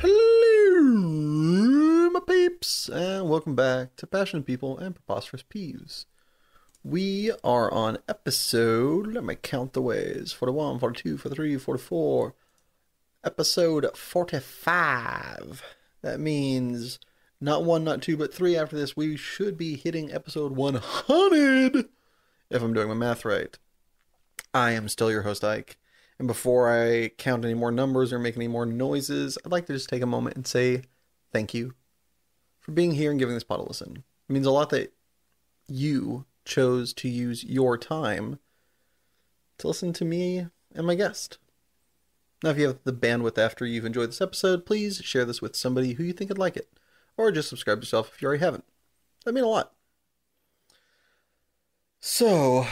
Hello, my peeps, and welcome back to Passionate People and Preposterous Peeves. We are on episode, let me count the ways, 41, 42, 43, 44, episode 45. That means not one, not two, but three after this, we should be hitting episode 100, if I'm doing my math right. I am still your host, Ike. And before I count any more numbers or make any more noises, I'd like to just take a moment and say thank you for being here and giving this pod a listen. It means a lot that you chose to use your time to listen to me and my guest. Now, if you have the bandwidth after you've enjoyed this episode, please share this with somebody who you think would like it. Or just subscribe yourself if you already haven't. That'd mean a lot. So,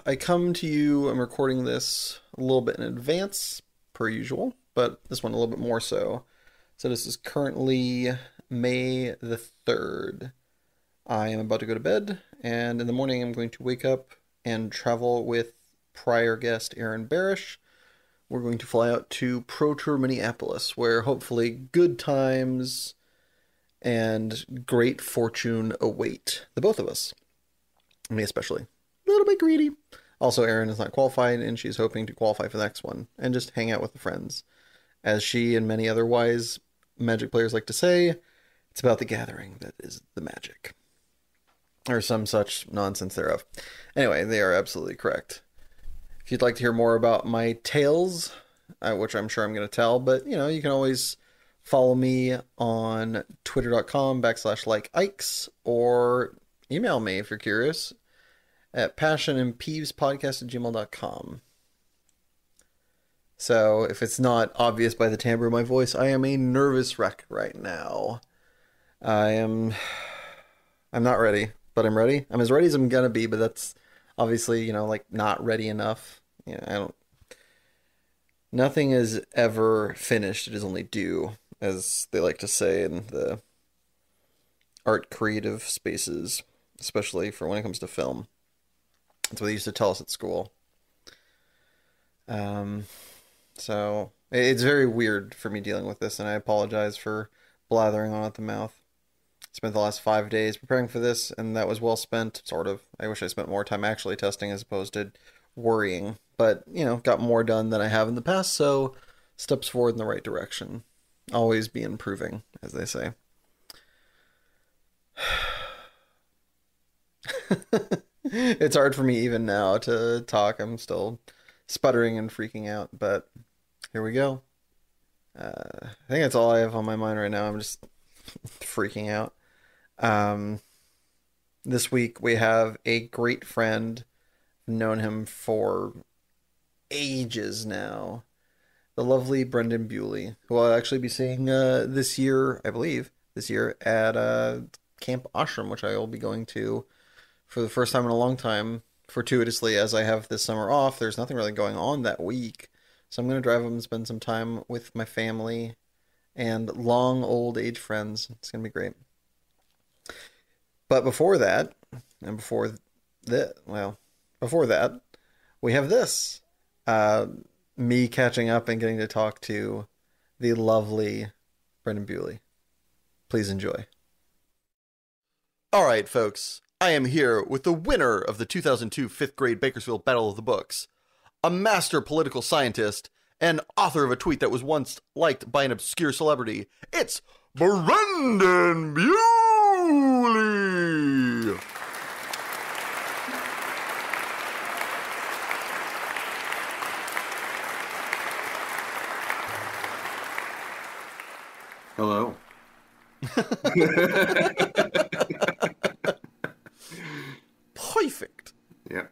I come to you, I'm recording this a little bit in advance, per usual, but this one a little bit more so. So this is currently May the 3rd. I am about to go to bed, and in the morning I'm going to wake up and travel with prior guest Aaron Barish. We're going to fly out to Pro Tour Minneapolis, where hopefully good times and great fortune await the both of us. Me especially. A little bit greedy. Also, Erin is not qualified, and she's hoping to qualify for the next one, and just hang out with the friends. As she and many other wise Magic players like to say, it's about the gathering that is the magic. Or some such nonsense thereof. Anyway, they are absolutely correct. If you'd like to hear more about my tales, which I'm sure I'm going to tell, but, you can always follow me on twitter.com/likeikes, or email me if you're curious at passionandpeevespodcast@gmail.com. So, if it's not obvious by the timbre of my voice, I am a nervous wreck right now. I'm not ready, but I'm ready. I'm as ready as I'm gonna be, but that's obviously, not ready enough. Nothing is ever finished, it is only due, as they like to say in the art creative spaces, especially for when it comes to film. That's what they used to tell us at school. So it's very weird for me dealing with this, and I apologize for blathering on at the mouth. I spent the last 5 days preparing for this, and that was well spent, sort of. I wish I spent more time actually testing as opposed to worrying. But, got more done than I have in the past, so steps forward in the right direction. Always be improving, as they say. It's hard for me even now to talk. I'm still sputtering and freaking out, but here we go. I think that's all I have on my mind right now. I'm just freaking out. This week we have a great friend. I've known him for ages now. The lovely Brendan Bewley, who I'll actually be seeing this year, I believe, at Camp Ashram, which I will be going to for the first time in a long time, fortuitously, as I have this summer off. There's nothing really going on that week, so I'm going to drive up and spend some time with my family and long old age friends. It's going to be great. But before that, we have this. Me catching up and getting to talk to the lovely Brendan Bewley. Please enjoy. All right, folks. I am here with the winner of the 2002 5th grade Bakersfield Battle of the Books, a master political scientist, and author of a tweet that was once liked by an obscure celebrity. It's Brendan Bewley! Hello. Perfect. Yeah.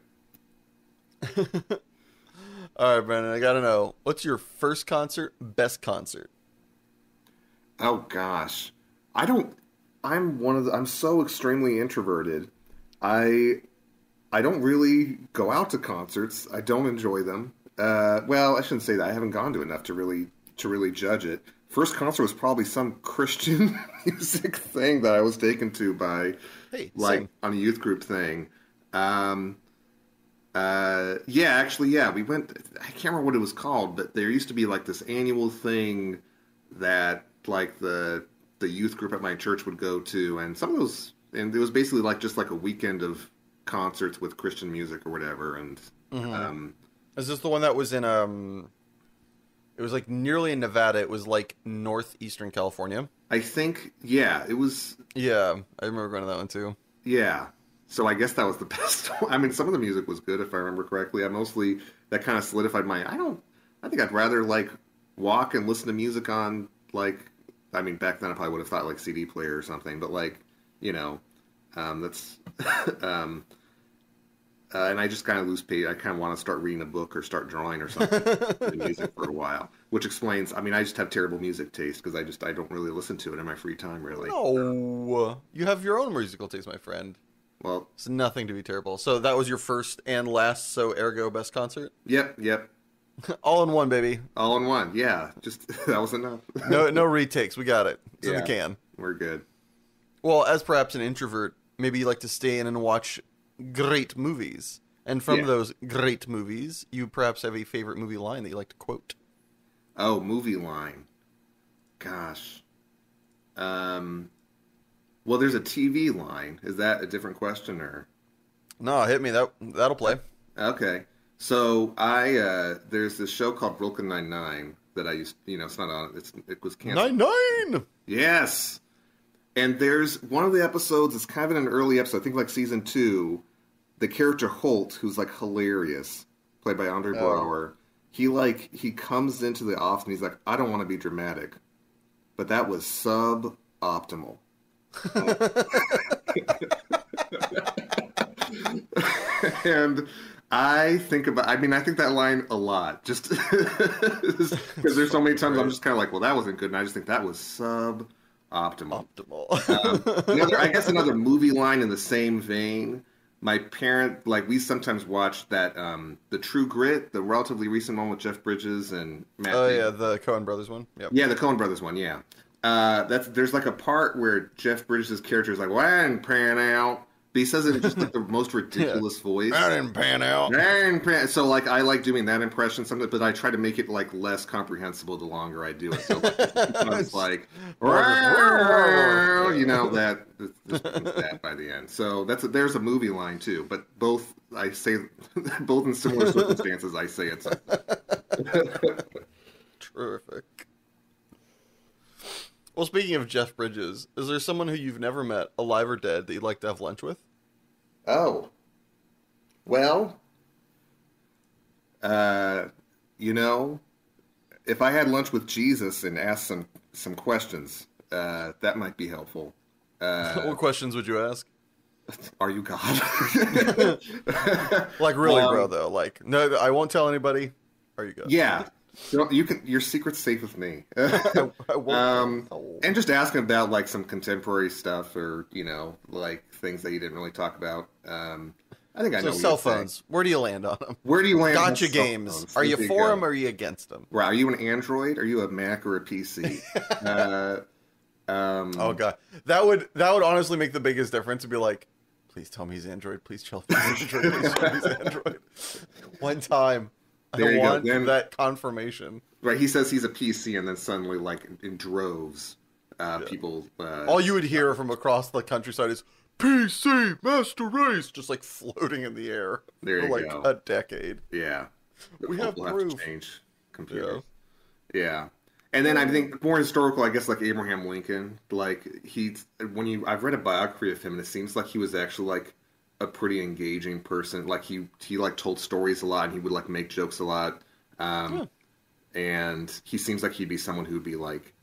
All right, Brendan, I gotta know, what's your first concert, best concert? Oh gosh. I'm so extremely introverted. I don't really go out to concerts. I don't enjoy them. Well, I shouldn't say that. I haven't gone to enough to really judge it. First concert was probably some Christian music thing that I was taken to by, same. on a youth group thing. We went, I can't remember what it was called, but there used to be like this annual thing that like the youth group at my church would go to, and some of those, and it was basically like just like a weekend of concerts with Christian music or whatever. And Is this the one that was in it was like nearly in Nevada. It was like northeastern California. I think, yeah, it was. Yeah, I remember going to that one too. Yeah. So I guess that was the best one. I mean, some of the music was good, if I remember correctly. I mostly, that kind of solidified I think I'd rather, like, walk and listen to music on, like, I mean, back then I probably would have thought, like, CD player or something. But, like, you know, that's, and I just kind of lose pace. I kind of want to start reading a book or start drawing or something in music for a while, which explains. I mean, I just have terrible music taste because I don't really listen to it in my free time, really. No, you have your own musical taste, my friend. Well, it's nothing to be terrible. So that was your first and last, so ergo best concert. Yep. All in one, baby. All in one. Yeah, just that was enough. no retakes. We got it. It's in the can. We're good. Well, as perhaps an introvert, maybe you like to stay in and watch great movies. And from those great movies, you perhaps have a favorite movie line that you like to quote. Oh, movie line. Gosh. Well, there's a TV line. Is that a different question or? No, hit me. That'll play. Okay. So there's this show called Brooklyn Nine-Nine that I used, it's not on, it was canceled. Nine! Yes! And there's one of the episodes, it's kind of in an early episode, I think like season 2, the character Holt, who's like hilarious, played by Andre Braugher, he comes into the office and he's like, I don't want to be dramatic, but that was suboptimal. And I think that line a lot, just because there's so many times I'm just kind of like, well, that wasn't good, and I just think that was suboptimal. I guess another movie line in the same vein. My parent, like, we sometimes watch that, the True Grit, the relatively recent one with Jeff Bridges and Matt. Oh yeah, the Coen Brothers one. Yep. Yeah, the Coen Brothers one. Yeah. There's like a part where Jeff Bridges' character is like, well, I didn't pan out. But he says it in just like the most ridiculous voice. I didn't pan out. So like I like doing that impression sometimes, but I try to make it like less comprehensible the longer I do it. So like, it's like, that by the end. So there's a movie line too, but both I say both in similar circumstances. I say it's terrific. Well, speaking of Jeff Bridges, is there someone who you've never met, alive or dead, that you'd like to have lunch with? Oh. Well, if I had lunch with Jesus and asked some questions, that might be helpful. What questions would you ask? Are you God? Like, really, bro, though? Like, no, I won't tell anybody. Are you God? Yeah. Your secret's safe with me. I won't. And just asking about like some contemporary stuff or like things that you didn't really talk about. I think I know. So cell phones. Where do you land on them? Where do you land? Gotcha games. Are you for them or are you against them? Right. Are you an Android? Are you a Mac or a PC? Oh god, that would honestly make the biggest difference. To be like, please tell me he's Android. Please tell me he's Android. Please tell me he's Android. One time. I want that confirmation. Right, he says he's a PC, and then suddenly, like, in droves, people... all you would hear from across the countryside is, PC, master race, just, like, floating in the air for, like, a decade. Yeah. We have proof. To change computers. Yeah. And then I think more historical, I guess, like Abraham Lincoln. Like, I've read a biography of him, and it seems like he was actually, like, a pretty engaging person. Like he like told stories a lot, and he would like make jokes a lot. And he seems like he'd be someone who'd be like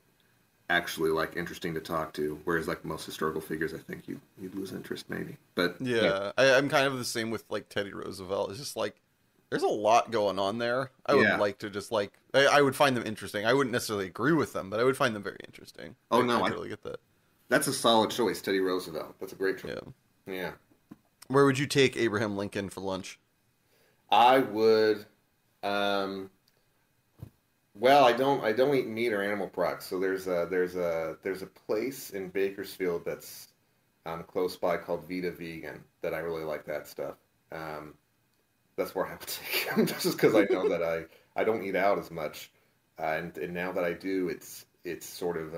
actually like interesting to talk to. Whereas like most historical figures, I think you'd lose interest maybe. But yeah. I'm kind of the same with like Teddy Roosevelt. It's just like there's a lot going on there. I would like to just like I would find them interesting. I wouldn't necessarily agree with them, but I would find them very interesting. Oh I no, I really get that. That's a solid choice, Teddy Roosevelt. That's a great choice. Yeah. Where would you take Abraham Lincoln for lunch? I would. Well, I don't eat meat or animal products. So there's a place in Bakersfield that's close by called Vita Vegan that I really like that stuff. That's where I would take him, just because I know that I don't eat out as much, and now that I do, it's sort of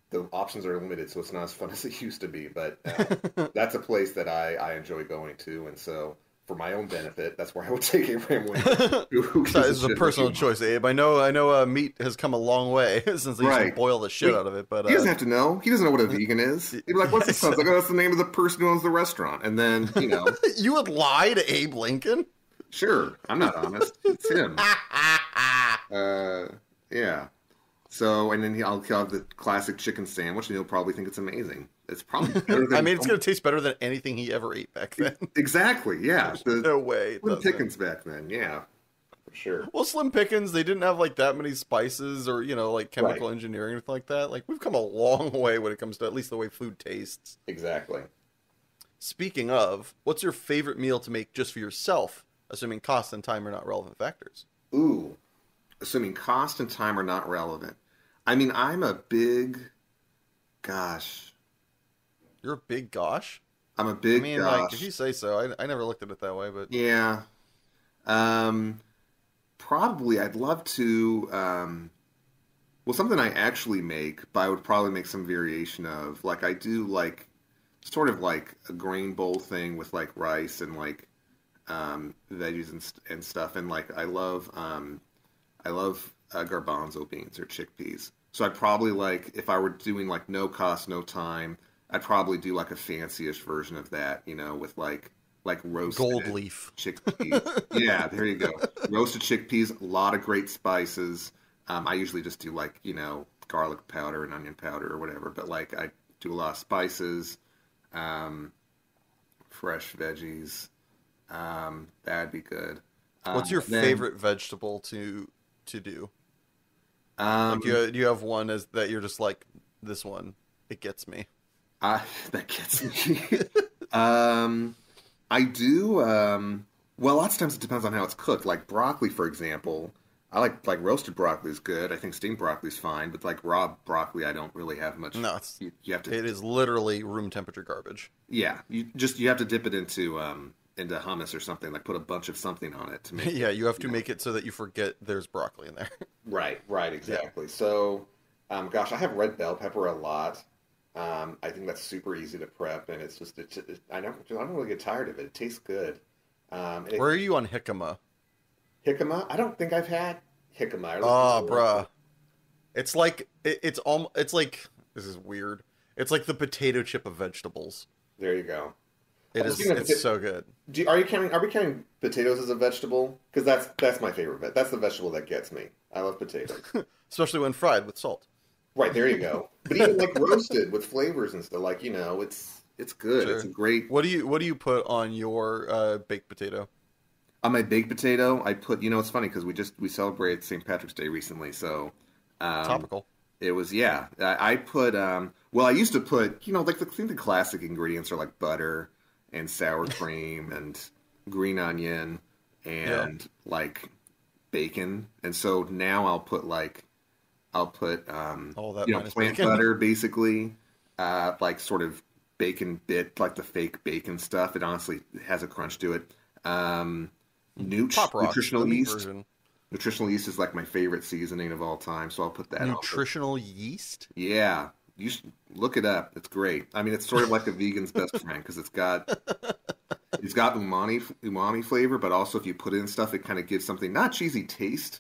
the options are limited, so it's not as fun as it used to be. But that's a place that I enjoy going to, and so for my own benefit, that's where I would take Abraham Lincoln. Who So gives this is a shit what personal you choice, Abe. I know meat has come a long way since they used to Right. boil the shit out of it, but He doesn't have to know. He doesn't know what a vegan is. He'd be like, "What's this?" Like, "Oh, that's the name of the person who owns the restaurant." And then, you would lie to Abe Lincoln? sure, I'm not honest. It's him. Yeah. So, and then he'll have the classic chicken sandwich, and he'll probably think it's amazing. It's probably better than. I mean, it's going to taste better than anything he ever ate back then. Exactly. Yeah. No way. Slim Pickens back then. Yeah, for sure. Well, Slim Pickens, they didn't have like that many spices or, like chemical Right. engineering or anything like that. Like, we've come a long way when it comes to at least the way food tastes. Exactly. Speaking of, what's your favorite meal to make just for yourself, assuming cost and time are not relevant factors? Ooh, assuming cost and time are not relevant. I mean, I'm a big, gosh, You're a big gosh? I'm a I big mean, gosh. like, if you say so, I never looked at it that way, but Yeah. Probably I'd love to well, something I actually make, but I would probably make some variation of. Like I do like sort of like a grain bowl thing with like rice and like veggies and stuff, and like I love garbanzo beans or chickpeas. So I'd probably like, if I were doing like no cost, no time, I'd probably do like a fancy-ish version of that, with like roasted gold leaf. chickpeas. Yeah, there you go. Roasted chickpeas, a lot of great spices. I usually just do like, garlic powder and onion powder or whatever, but like I do a lot of spices, fresh veggies. That'd be good. What's your Then, favorite vegetable to do? Um, Like, do you have one as that you're just like, this one, it gets me? that gets me. I do. Well, lots of times it depends on how it's cooked. Like broccoli, for example, I like roasted broccoli is good. I think steamed broccoli is fine, but like raw broccoli, I don't really have much. No, You have to. it is literally room temperature garbage. Yeah, you have to dip it into hummus or something. Like put a bunch of something on it to make. Yeah, you have to make it so that you forget there's broccoli in there. Right, exactly. So, gosh, I have red bell pepper a lot. I think that's super easy to prep, and I don't really get tired of it. It tastes good. Where are you on jicama? Jicama? I don't think I've had jicama. Oh, bruh. It's like it's like, this is weird. It's like the potato chip of vegetables. There you go. It's so good. Are we counting potatoes as a vegetable? Because that's my favorite. That's the vegetable that gets me. I love potatoes. Especially when fried with salt. Right, there you go. But even like roasted with flavors and stuff, like, it's good. Sure. It's a great. What do you put on your baked potato? On my baked potato, I put. It's funny because we celebrated St. Patrick's Day recently, so Topical. it was, yeah. I put. Well, I used to put. Like the classic ingredients are like butter and sour cream and green onion and like bacon, and so now I'll put All that minus plant bacon. butter, basically, like sort of bacon bit, like the fake bacon stuff. It honestly has a crunch to it. Pop rocks, Nutritional the meat yeast. version. Nutritional yeast is like my favorite seasoning of all time, so I'll put that on. Nutritional yeast? Yeah, you should look it up. It's great. I mean, it's sort of like a vegan's best friend because it's got umami flavor, but also if you put in stuff, it kind of gives something not cheesy taste,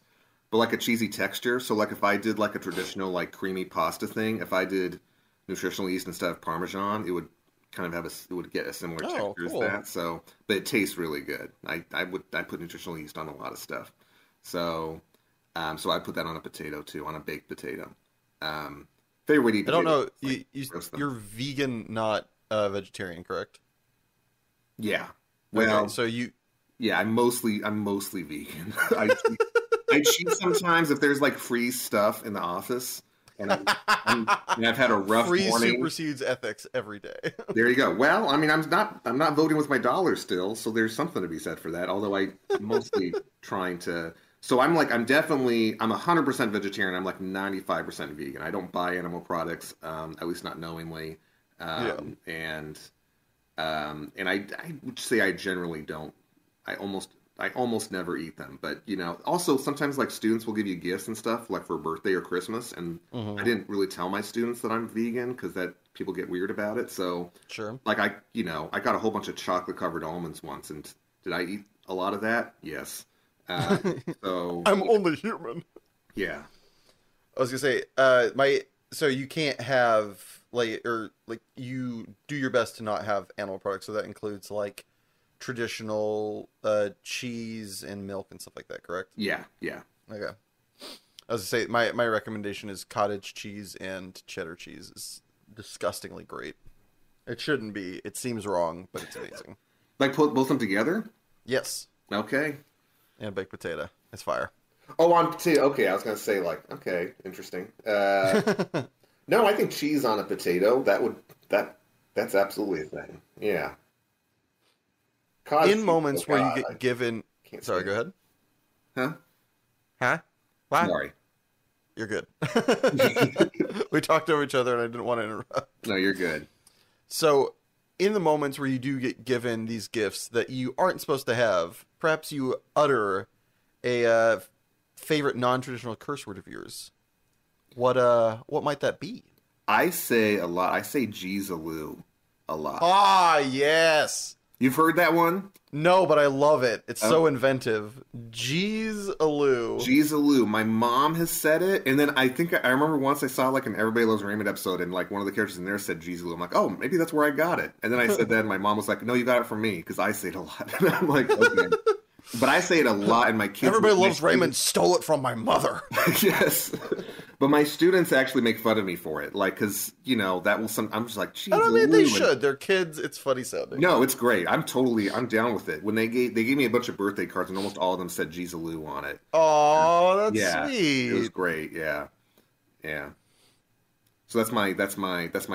but like a cheesy texture. So like if I did like a traditional like creamy pasta thing, if I did nutritional yeast instead of Parmesan, it would kind of it would get a similar texture cool. as that. So, but it tastes really good. I put nutritional yeast on a lot of stuff. So, so I put that on a potato too, on a baked potato. Favorite way to eat I don't know. potatoes, roast them. You're vegan, not vegetarian, correct? Yeah. Well, Okay, so you. yeah, I'm mostly vegan. I cheat sometimes if there's like free stuff in the office, and I've had a rough Free morning. supersedes ethics every day. There you go. Well, I mean, I'm not voting with my dollar still, so there's something to be said for that. Although I'm mostly trying to. So I'm 100% vegetarian. I'm like 95% vegan. I don't buy animal products, at least not knowingly. And I would say I generally don't. I almost I almost never eat them. But also sometimes like students will give you gifts and stuff like for birthday or Christmas, and I Mm-hmm. didn't really tell my students that I'm vegan because that people get weird about it. So Sure. like I got a whole bunch of chocolate covered almonds once, and did I eat a lot of that? Yes. So I'm only human. yeah. I was gonna say, so you can't have like you do your best to not have animal products, so that includes like traditional cheese and milk and stuff like that, correct? Yeah, yeah. Okay. I was gonna say my recommendation is cottage cheese and cheddar cheese is disgustingly great. It shouldn't be. It seems wrong, but it's amazing. Like put both of them together? Yes. Okay. And baked potato. It's fire. Oh, on potato. Okay, I was gonna say like, okay, interesting. No, I think cheese on a potato that's absolutely a thing. Yeah. Cottage In cheese, oh moments where you God, I get given, can't sorry, stand go it. ahead. Huh? Huh? What? Sorry. You're good. We talked over each other, and I didn't want to interrupt. No, you're good. So, in the moments where you do get given these gifts that you aren't supposed to have, perhaps you utter a favorite non-traditional curse word of yours. What might that be? I say a lot. I say Jeezaloo a lot. Ah, yes. You've heard that one? No, but I love it. It's Oh. so inventive. Jeez aloo. Jeezaloo. My mom has said it, and then I think I remember once I saw like an Everybody Loves Raymond episode, and like one of the characters in there said Jeezaloo. I'm like, oh, maybe that's where I got it. And then I said that, and my mom was like, no, you got it from me because I say it a lot. And I'm like, okay. But I say it a lot, and my kids. Everybody Loves Raymond stole it from my mother. Yes. But my students actually make fun of me for it, like, because that will I'm just like, geez, I mean, they should. They're kids. It's funny sounding. No, it's great. I'm down with it. When they gave me a bunch of birthday cards, and almost all of them said Jeezaloo on it. Oh, that's Yeah, sweet. it was great. Yeah, yeah. So that's my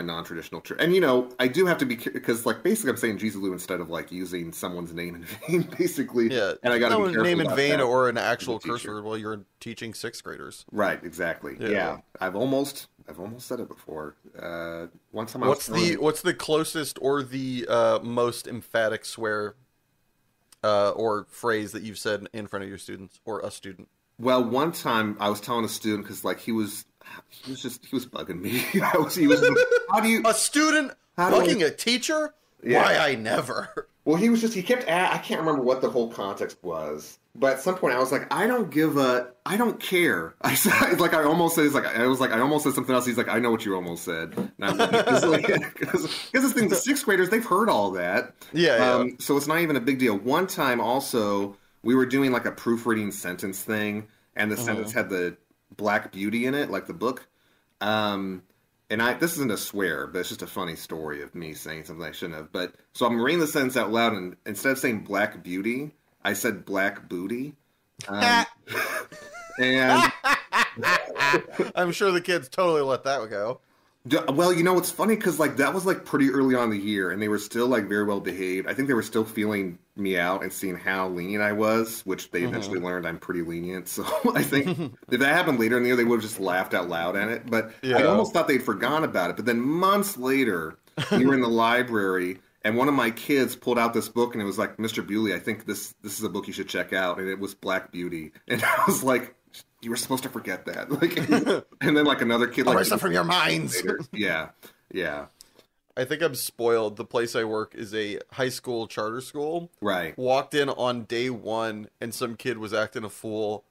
non-traditional trick. And I do have to be because like basically I'm saying Jeezaloo instead of like using someone's name in vain, basically. Yeah, And I got to be careful name in about vain that or an as a actual curse teacher. word while you're teaching sixth graders. Right, exactly. Yeah. Yeah. I've almost said it before. One time What's the closest or the most emphatic swear or phrase that you've said in front of your students or a student? Well, one time I was telling a student because like he was bugging me. He was how do you A student How do bugging a teacher? Yeah. Why I never. Well, he kept I can't remember what the whole context was, but at some point I was like, I don't care. I said like I almost said I almost said something else. He's like, I know what you almost said. Because this thing, the sixth graders, they've heard all that. Yeah. So it's not even a big deal. One time also we were doing like a proofreading sentence thing, and the sentence had the Black Beauty in it, like the book. And this isn't a swear, but it's just a funny story of me saying something I shouldn't have. But so I'm reading the sentence out loud, and instead of saying Black Beauty, I said Black Booty. And I'm sure the kids totally let that go. well, it's funny because like that was like pretty early on in the year, and they were still like very well behaved. I think they were still feeling me out and seeing how lenient I was, which they eventually learned I'm pretty lenient. So I think if that happened later in the year, they would have just laughed out loud at it. But I almost thought they'd forgone about it. But then months later, we were in the library, and one of my kids pulled out this book, and it was like, Mr. Bewley, I think this is a book you should check out, and it was Black Beauty, and I was like, you were supposed to forget that. Like, and then like another kid, like, Erase it from your minds. later. Yeah. I think I'm spoiled. The place I work is a high school charter school. Right. Walked in on day one, and some kid was acting a fool,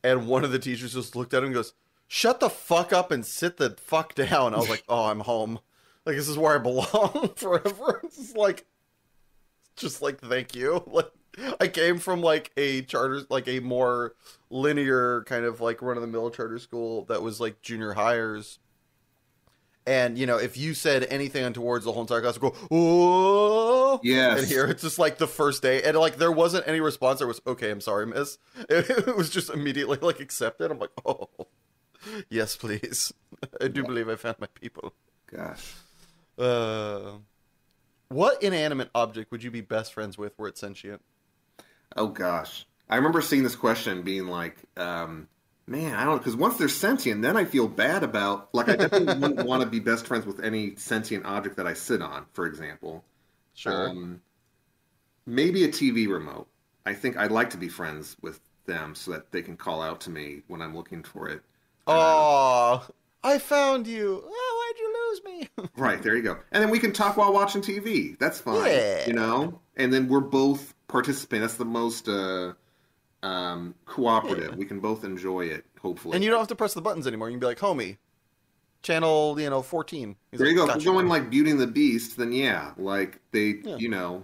and one of the teachers just looked at him and goes, "Shut the fuck up and sit the fuck down." I was like, "Oh, I'm home. Like, this is where I belong forever." It's just like, thank you. Like, I came from like a charter, like a more linear kind of like run of the mill charter school that was like junior hires. And, if you said anything untowards, the whole entire class would go, "Oh!" Yes. And here, it's just like the first day. And, like, there wasn't any response. There was, "Okay, I'm sorry, miss." It was just immediately, like, accepted. I'm like, "Oh, yes, please. I do believe I found my people." Gosh. What inanimate object would you be best friends with were it sentient? Oh, gosh. I remember seeing this question being like, man, I don't know, because once they're sentient, then I feel bad about, like, I definitely wouldn't want to be best friends with any sentient object that I sit on, for example. Sure. Maybe a TV remote. I think I'd like to be friends with them so that they can call out to me when I'm looking for it. Oh, I found you. Oh, why'd you lose me? Right, there you go. And then we can talk while watching TV. That's fine, you Yeah. know? And then we're both participating. That's the most cooperative. Yeah. We can both enjoy it, And hopefully. you don't have to press the buttons anymore. You can be like, homie, channel, 14. He's There you like, go. If we're gotcha, going bro. like Beauty and the Beast, then yeah, like they, Yeah.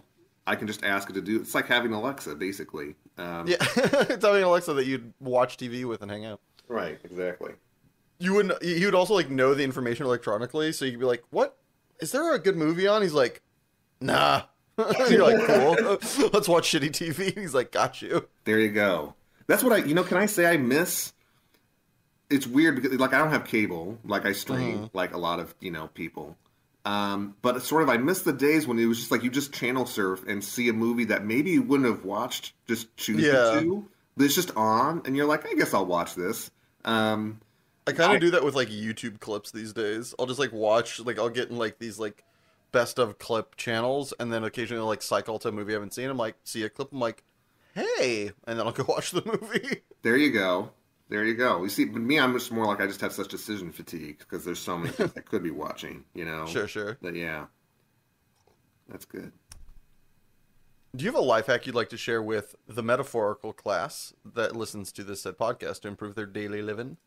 I can just ask it to do. It's like having Alexa, basically. Yeah. It's having Alexa that you'd watch TV with and hang out. Right, exactly. You wouldn't, he would also like know the information electronically. So you could be like, what? Is there a good movie on? He's like, nah. You're like, cool. Let's watch shitty TV. He's like, got you. There you go. That's what can I say I miss? It's weird because like I don't have cable, like I stream like a lot of, people. But it's sort of I miss the days when it was just like you just channel surf and see a movie that maybe you wouldn't have watched, just choose Yeah. to. But it's just on and you're like, I guess I'll watch this. I kind I of do that with like YouTube clips these days. I'll just like watch, like I'll get in like these like best of clip channels, and then occasionally I'll, like cycle to a movie I haven't seen. I'm like, see a clip, I'm like, hey, and then I'll go watch the movie. There you go. There you go. You see, but me, I'm just more like I just have such decision fatigue because there's so many things I could be watching. Sure, sure. But yeah, that's good. Do you have a life hack you'd like to share with the metaphorical class that listens to this said podcast to improve their daily living?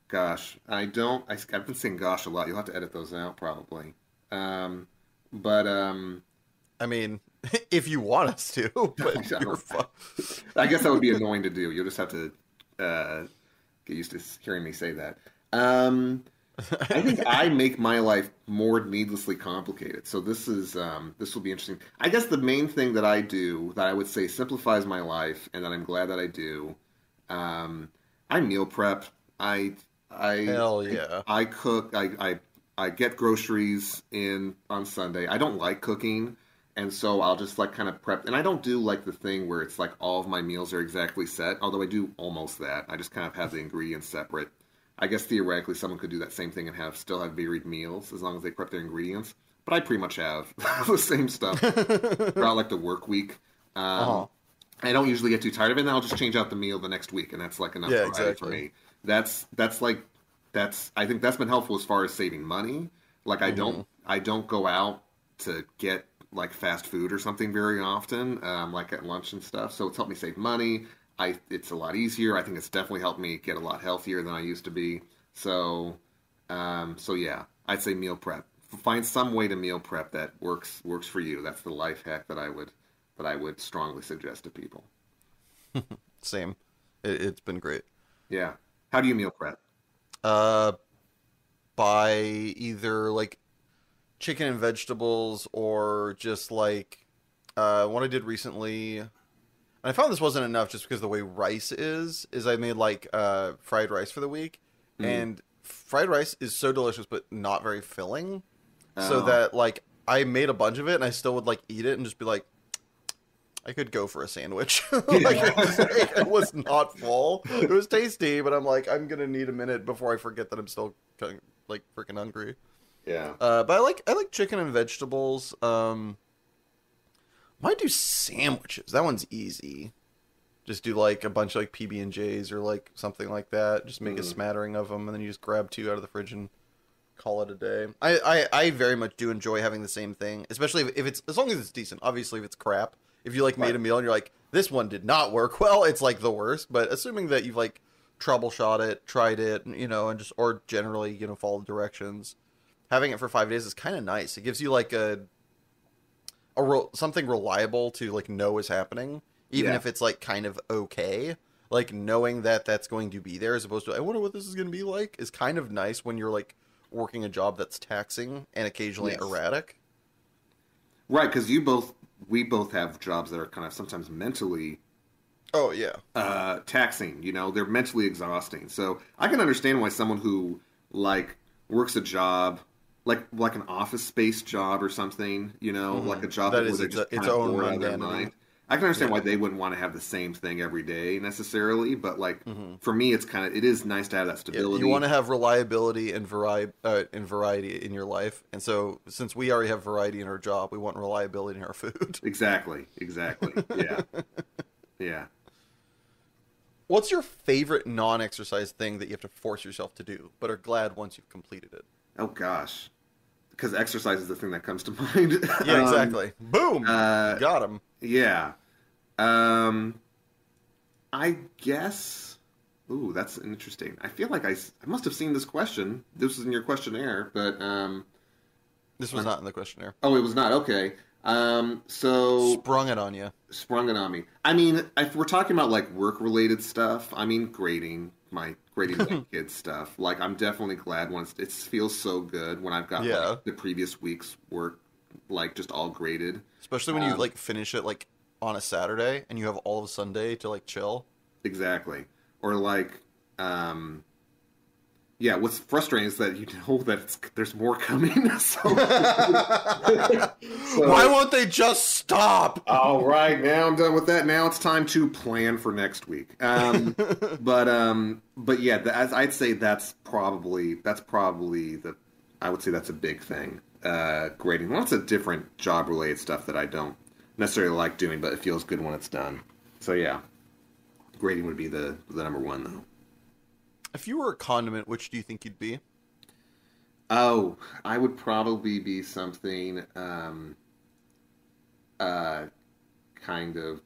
Gosh, I don't. I've been saying gosh a lot. You'll have to edit those out probably. But I mean, if you want us to, but I you're don't. fine. I guess that would be annoying to do. You'll just have to get used to hearing me say that. I think I make my life more needlessly complicated. So this will be interesting. I guess the main thing that I do that I would say simplifies my life, and that I'm glad that I do. I meal prep. I Hell yeah. I cook. I get groceries in on Sunday. I don't like cooking, and so I'll just like kind of prep. And I don't do like the thing where it's like all of my meals are exactly set. Although I do almost that. I just kind of have the ingredients separate. I guess theoretically someone could do that same thing and still have varied meals as long as they prep their ingredients. But I pretty much have the same stuff throughout like the work week. Uh-huh. I don't usually get too tired of it, and I'll just change out the meal the next week, and that's like enough Yeah, variety for exactly. me. I think that's been helpful as far as saving money. Like I don't go out to get like fast food or something very often, like at lunch and stuff. So it's helped me save money. It's a lot easier. I think it's definitely helped me get a lot healthier than I used to be. So yeah, I'd say meal prep. Find some way to meal prep that works for you. That's the life hack that I would strongly suggest to people. Same. It's been great. Yeah. How do you meal prep? Uh, by either like chicken and vegetables or just like what I did recently. And I found this wasn't enough just because the way rice is I made like fried rice for the week, Mm. and fried rice is so delicious but not very filling. So Oh, that like I made a bunch of it and I still would like eat it and just be like, I could go for a sandwich. Like it was not full. It was tasty, but I'm like, I'm gonna need a minute before I forget that I'm still kind of, like freaking hungry. yeah. But I like chicken and vegetables. Might do sandwiches. That one's easy. Just do like a bunch of like PB and J's or like something like that. Just make a Mm. smattering of them, and then you just grab two out of the fridge and call it a day. I very much do enjoy having the same thing, especially if it's as long as it's decent. Obviously, if it's crap, if you like made Right. a meal and you're like, this one did not work well, it's like the worst. But assuming that you've like troubleshot it, tried it, and just or generally follow directions, having it for 5 days is kind of nice. It gives you like something reliable to like know is happening, even Yeah. if it's like kind of okay. Like knowing that that's going to be there as opposed to I wonder what this is going to be like is kind of nice when you're like working a job that's taxing and occasionally Yes. erratic. Right, because we both have jobs that are kind of sometimes mentally Oh yeah. taxing. They're mentally exhausting. So I can understand why someone who like works a job like an office space job or something, like a job That where is they're its, just its kind of own bored out of their mundanity. mind. I can understand Yeah. why they wouldn't want to have the same thing every day necessarily, but like for me, it is nice to have that Yeah, stability. you want to have reliability and variety in your life, and so since we already have variety in our job, we want reliability in our food. Exactly. Yeah. Yeah. What's your favorite non-exercise thing that you have to force yourself to do, but are glad once you've completed it? Oh gosh, because exercise is the thing that comes to mind. Yeah, exactly. Boom! Uh, Got him. yeah. Um, I guess. Ooh, that's interesting. I feel like I must have seen this question. This was in your questionnaire, but This was not in the questionnaire. oh, it was not. Okay. So Sprung it on you. sprung it on me. I mean, if we're talking about like work-related stuff, I mean, grading my kids' stuff. Like, I'm definitely glad once it feels so good when I've got like, the previous week's work like just all graded. Especially when you like finish it like on a Saturday and you have all of Sunday to like chill. Exactly. Or like, yeah. What's frustrating is that you know that there's more coming. So, Why won't they just stop? all right, now I'm done with that. Now it's time to plan for next week. But yeah, as I'd say that's probably the. I would say that's a big thing. Grading. Lots of different job related stuff that I don't necessarily like doing, but it feels good when it's done. So yeah, grading would be the number one though. If you were a condiment, which do you think you'd be? Oh, I would probably be something kind of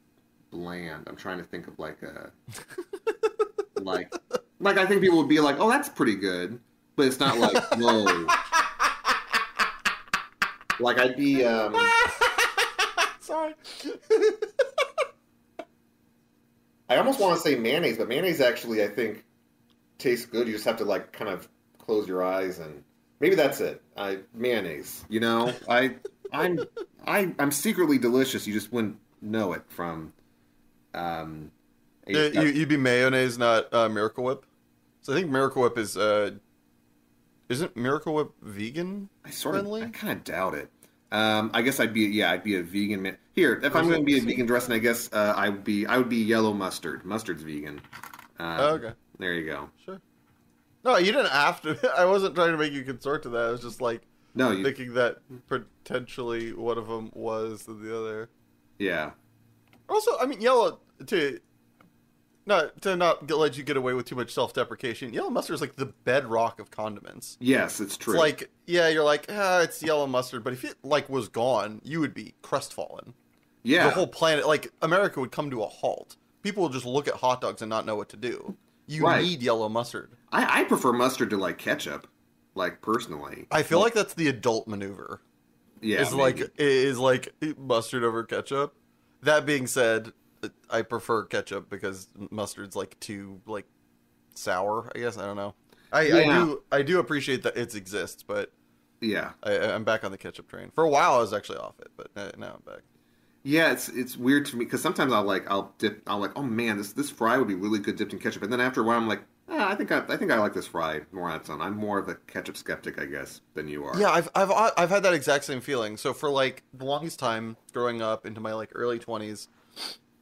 bland. I'm trying to think of like a like I think people would be like, "Oh, that's pretty good," but it's not like, "Whoa." Like I'd be Sorry. I almost want to say mayonnaise, but mayonnaise actually I think tastes good. You just have to like kind of close your eyes and maybe that's it. Mayonnaise, you know? I'm secretly delicious. You just wouldn't know it from You'd be mayonnaise, not Miracle Whip. So I think Miracle Whip is isn't Miracle Whip vegan friendly? I kind of doubt it. I guess I'd be a vegan man. Here, if I'm going to be a vegan dressing, I guess I would be yellow mustard. Mustard's vegan. Okay. There you go. Sure. No, you didn't have to. I wasn't trying to make you consort to that. I was just like thinking that potentially one of them was the other. Yeah. Also, I mean, yellow to not let you get away with too much self-deprecation. Yellow mustard is like the bedrock of condiments. Yes, it's true. It's like, yeah, you're like, it's yellow mustard, but if it like was gone, you would be crestfallen. Yeah. The whole planet, like America, would come to a halt. People would just look at hot dogs and not know what to do. You need yellow mustard. I prefer mustard to like ketchup, like personally. I feel like that's the adult maneuver. Yeah, is like mustard over ketchup. That being said, I prefer ketchup because mustard's like too like sour. I guess I don't know. I do appreciate that it exists, but yeah, I'm back on the ketchup train. For a while, I was actually off it, but now I'm back. Yeah, it's weird to me because sometimes I'll like oh man this fry would be really good dipped in ketchup, and then after a while I'm like I think I like this fry more on its own. I'm more of a ketchup skeptic, I guess, than you are. Yeah, I've had that exact same feeling. So for like the longest time growing up into my like early 20s,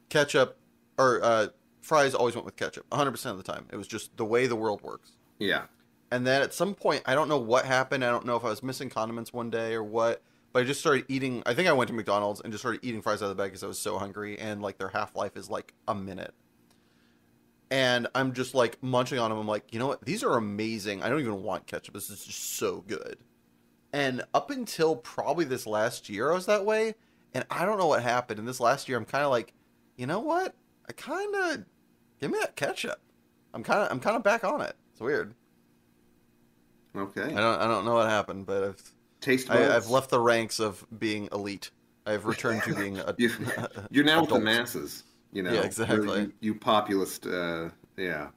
ketchup or fries always went with ketchup 100% of the time. It was just the way the world works. Yeah. And then at some point, I don't know what happened. I don't know if I was missing condiments one day or what. But I just started eating, I think I went to McDonald's and just started eating fries out of the bag because I was so hungry. And like their half-life is like a minute. And I'm just like munching on them. I'm like, you know what? These are amazing. I don't even want ketchup. This is just so good. And up until probably this last year, I was that way. And I don't know what happened. And this last year, I'm kind of like, you know what? Give me that ketchup. I'm kind of back on it. It's weird. Okay. I don't know what happened, but I've left the ranks of being elite. I've returned to being you're now with the masses. You know, yeah, exactly. You populist, yeah.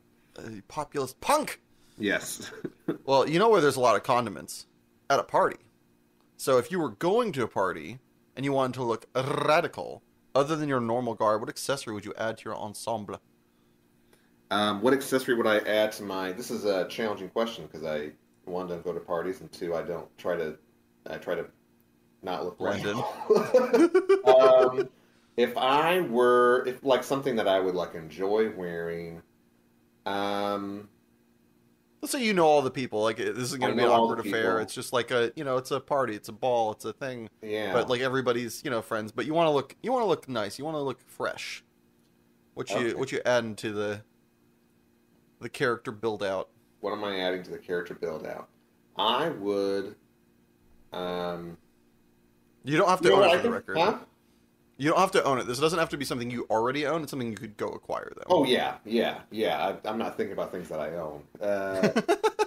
Populist punk. Yes. Well, you know where there's a lot of condiments? At a party. So if you were going to a party and you wanted to look radical, other than your normal garb, what accessory would you add to your ensemble? What accessory would I add to my? This is a challenging question because I one don't go to parties and two I try to not look Brendan. If like something that I would like enjoy wearing, let's say you know all the people. Like this isn't going to be an awkward affair. It's just like it's a party, it's a ball, it's a thing. Yeah. But like everybody's friends. But you want to look nice. You want to look fresh. Okay. What you adding to the character build out? What am I adding to the character build out? I would. Um, You don't have you to know own what? it I for the think. record. Huh? You don't have to own it. This doesn't have to be something you already own. It's something you could go acquire though. Oh yeah, yeah, yeah. I'm not thinking about things that I own.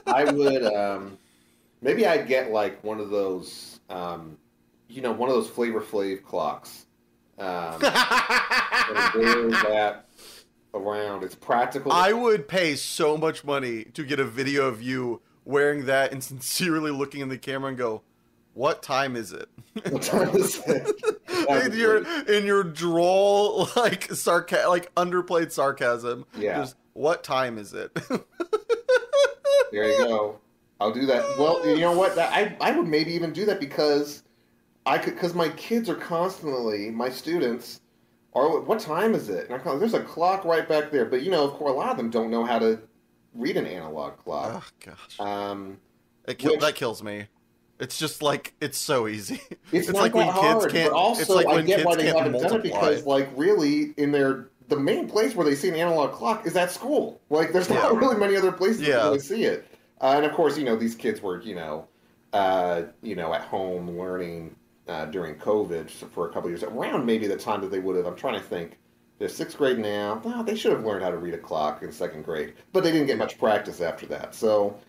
I would. Maybe I'd get like one of those. One of those Flavor Flav clocks. And wear that around. It's practical. I would pay so much money to get a video of you wearing that and sincerely looking in the camera and go, "What time is it?" What time is it? in your droll, like underplayed sarcasm. Yeah. Just, what time is it? There you go. I'll do that. Well, you know what? I would maybe even do that because because my kids are constantly, my students are, what time is it? And I'm there's a clock right back there. But, of course, a lot of them don't know how to read an analog clock. Oh, gosh. That kills me. It's just like, it's so easy. It's not like that when hard, kids can't, but also it's like I when get kids why they can't haven't done it multiply. because, like, really, the main place where they see an analog clock is at school. Like, there's not really many other places where they see it. And of course, these kids were, at home learning during COVID for a couple of years, around maybe the time that they would have. I'm trying to think. They're sixth grade now. Well, they should have learned how to read a clock in second grade, but they didn't get much practice after that. So,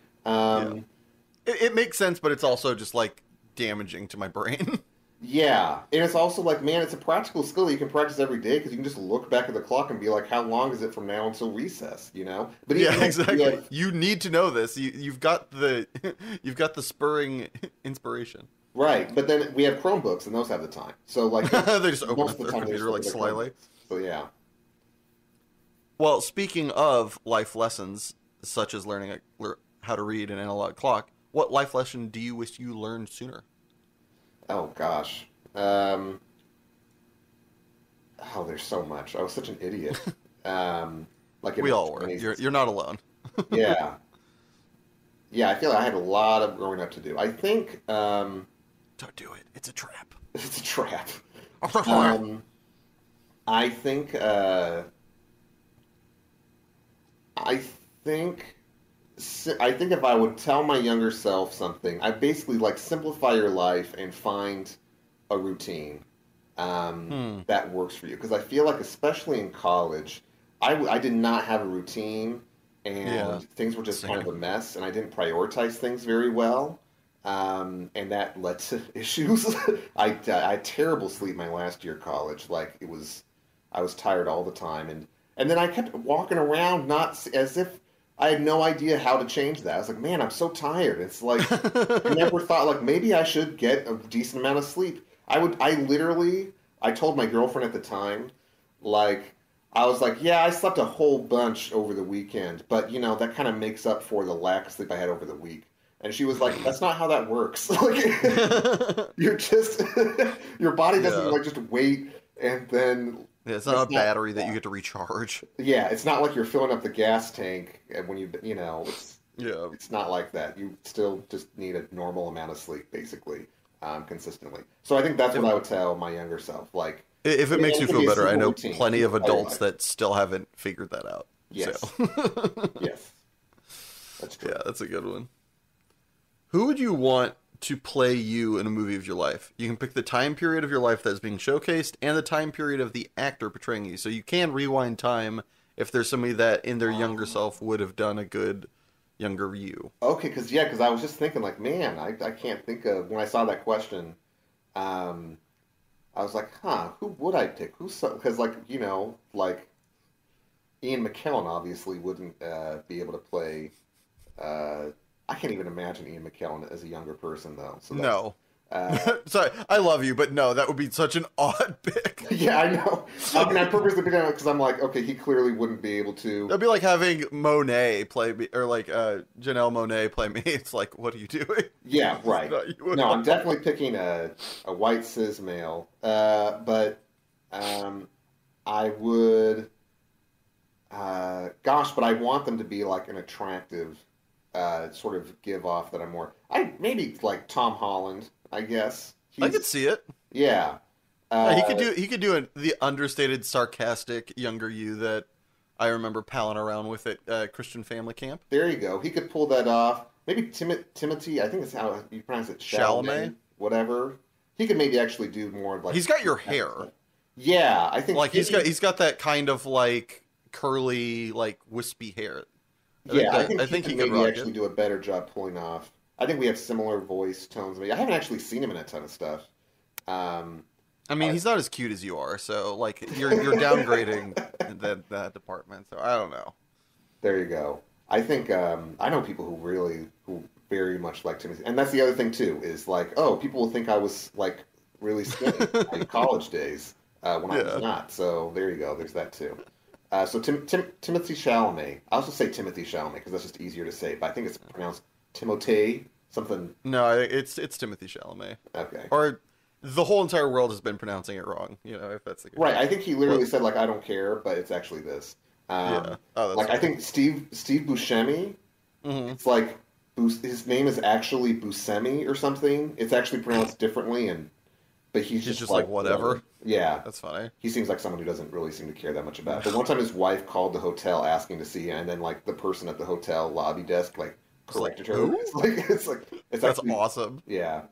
it makes sense, but it's also just like damaging to my brain. Yeah, and it's also like, man, it's a practical skill that you can practice every day because you can just look back at the clock and be like, how long is it from now until recess? But exactly. You need to know this. You've got the spurring inspiration. Right, but then we have Chromebooks and those have the time. So like they just open most up of the their time computer like slyly. So yeah. Well, speaking of life lessons, such as learning how to read an analog clock, what life lesson do you wish you learned sooner? Oh gosh. There's so much. I was such an idiot. We all were. You're not alone. Yeah. Yeah, I feel like I had a lot of growing up to do. I think don't do it. It's a trap. It's a trap. I think I think if I would tell my younger self something, I basically like simplify your life and find a routine that works for you. Because I feel like, especially in college, I did not have a routine, and things were just kind of a mess, and I didn't prioritize things very well, and that led to issues. I had terrible sleep my last year of college. Like I was tired all the time, and then I kept walking around not as if I had no idea how to change that. I was like, man, I'm so tired. It's like, I never thought, like, maybe I should get a decent amount of sleep. I told my girlfriend at the time, like, I was like, yeah, I slept a whole bunch over the weekend, but, that kind of makes up for the lack of sleep I had over the week. And she was like, that's not how that works. Like, you're just, your body doesn't, like, just wait and then... Yeah, it's not a battery that you get to recharge. Yeah, it's not like you're filling up the gas tank when it's not like that. You still just need a normal amount of sleep, basically, consistently. So I think that's what I would tell my younger self. Like, if it makes you feel better, I know plenty of adults that still haven't figured that out. Yes. So. Yes. That's true. Yeah, that's a good one. Who would you want to play you in a movie of your life? You can pick the time period of your life that is being showcased and the time period of the actor portraying you. So you can rewind time if there's somebody that in their younger self would have done a good younger you. Okay, because I was just thinking, like, man, I can't think of, when I saw that question, I was like, who would I pick? Because, like, like, Ian McKellen obviously wouldn't be able to play... I can't even imagine Ian McKellen as a younger person, though. So no. Sorry, I love you, but no, that would be such an odd pick. Yeah, I know. I mean, I purposely picked it because I'm like, okay, he clearly wouldn't be able to. That'd be like having Monet play me, or like Janelle Monáe play me. It's like, what are you doing? Yeah, right. No, I'm definitely picking a white cis male. But I would, but I want them to be like an attractive, sort of give off that I'm more. Maybe like Tom Holland, I guess. I could see it. Yeah. Yeah, Uh, he could do the understated, sarcastic younger you that I remember palling around with at Christian family camp. there you go. He could pull that off. Maybe Timothy, I think it's how you pronounce it, Chalamet. Chalamet, whatever. He could maybe actually do more of like He's got your hair. yeah, I think Like he's got that kind of like curly, like wispy hair. yeah, I think I he think could he could maybe rock it. actually do a better job pulling off. I think we have similar voice tones. I haven't actually seen him in a ton of stuff. Um, I mean, I- he's not as cute as you are, so like you're downgrading that department. So I don't know. there you go. I think I know people who very much like Timothy, and that's the other thing too is like, oh, people will think I was like really skinny in college days when I was Yeah. not. So there you go. There's that too. So Timothy Chalamet. I also say Timothy Chalamet because that's just easier to say, but I think it's pronounced Timothée something. No, it's Timothy Chalamet. Okay. Or the whole entire world has been pronouncing it wrong. You know, if that's the case. Right. I think he literally But said like I don't care, but it's actually this. yeah. Oh, that's Like I funny. think Steve Buscemi. Hmm. It's like his name is actually Buscemi or something. It's actually pronounced differently, but he's He's just just like like whatever. Yeah, That's funny. he seems like someone who doesn't really seem to care that much about it. But one time his wife called the hotel asking to see him, and then like the person at the hotel lobby desk like It's like corrected her. who? It's That's actually awesome. yeah,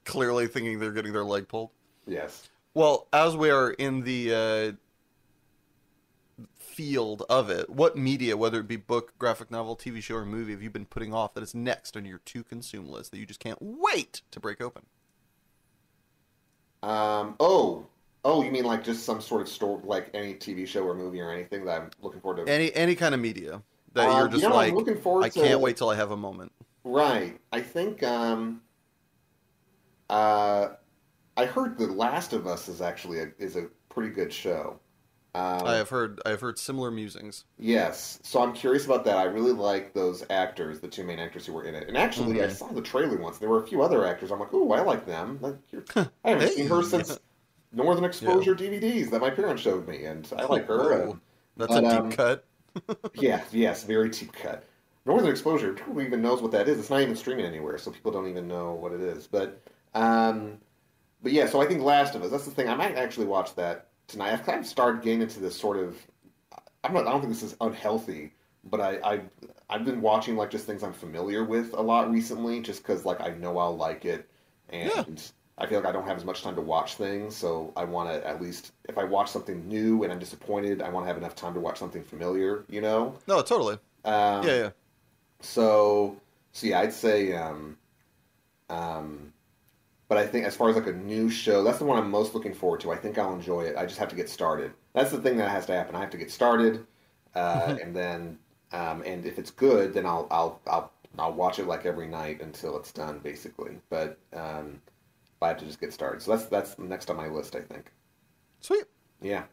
Clearly thinking they're getting their leg pulled. yes. Well, as we are in the field of it, what media, whether it be book, graphic novel, TV show, or movie, have you been putting off that is next on your to consume list that you just can't wait to break open? Oh, you mean like just some sort of story, like any TV show or movie or anything that I'm looking forward to? Any kind of media that you're just I'm like, looking forward I to. can't wait till I have a moment. Right. I think uh I heard The Last of Us is actually is a pretty good show. I Um have heard similar musings. yes. So I'm curious about that. I really like those actors, the two main actors who were in it. And actually I Hmm. saw the trailer once. There were a few other actors. I'm like, "Ooh, I like them." I haven't seen her Hey, since Northern yeah. Exposure DVDs that my parents showed me, and I like her. Whoa, that's a But deep cut. yeah, yes, very cheap cut. Northern Exposure, who even knows what that is? It's not even streaming anywhere, so people don't even know what it is. Um, but yeah, so I think Last of Us. That's the thing. I might actually watch that tonight. I've kind of started getting into this sort of. I'm not. I don't think this is unhealthy, but I've been watching like just things I'm familiar with a lot recently, just because like I know I'll like it, Yeah. and I feel like I don't have as much time to watch things. So I want to at least if I watch something new and I'm disappointed, I want to have enough time to watch something familiar. You know. No, totally. Yeah, Um, yeah. so yeah, I'd say, um, but I think as far as like a new show, that's the one I'm most looking forward to. I think I'll enjoy it. I just have to get started. That's the thing that has to happen. I have to get started, and then, and if it's good, then I'll watch it like every night until it's done, basically. But I have to just get started. So that's next on my list, I think. Sweet. Yeah,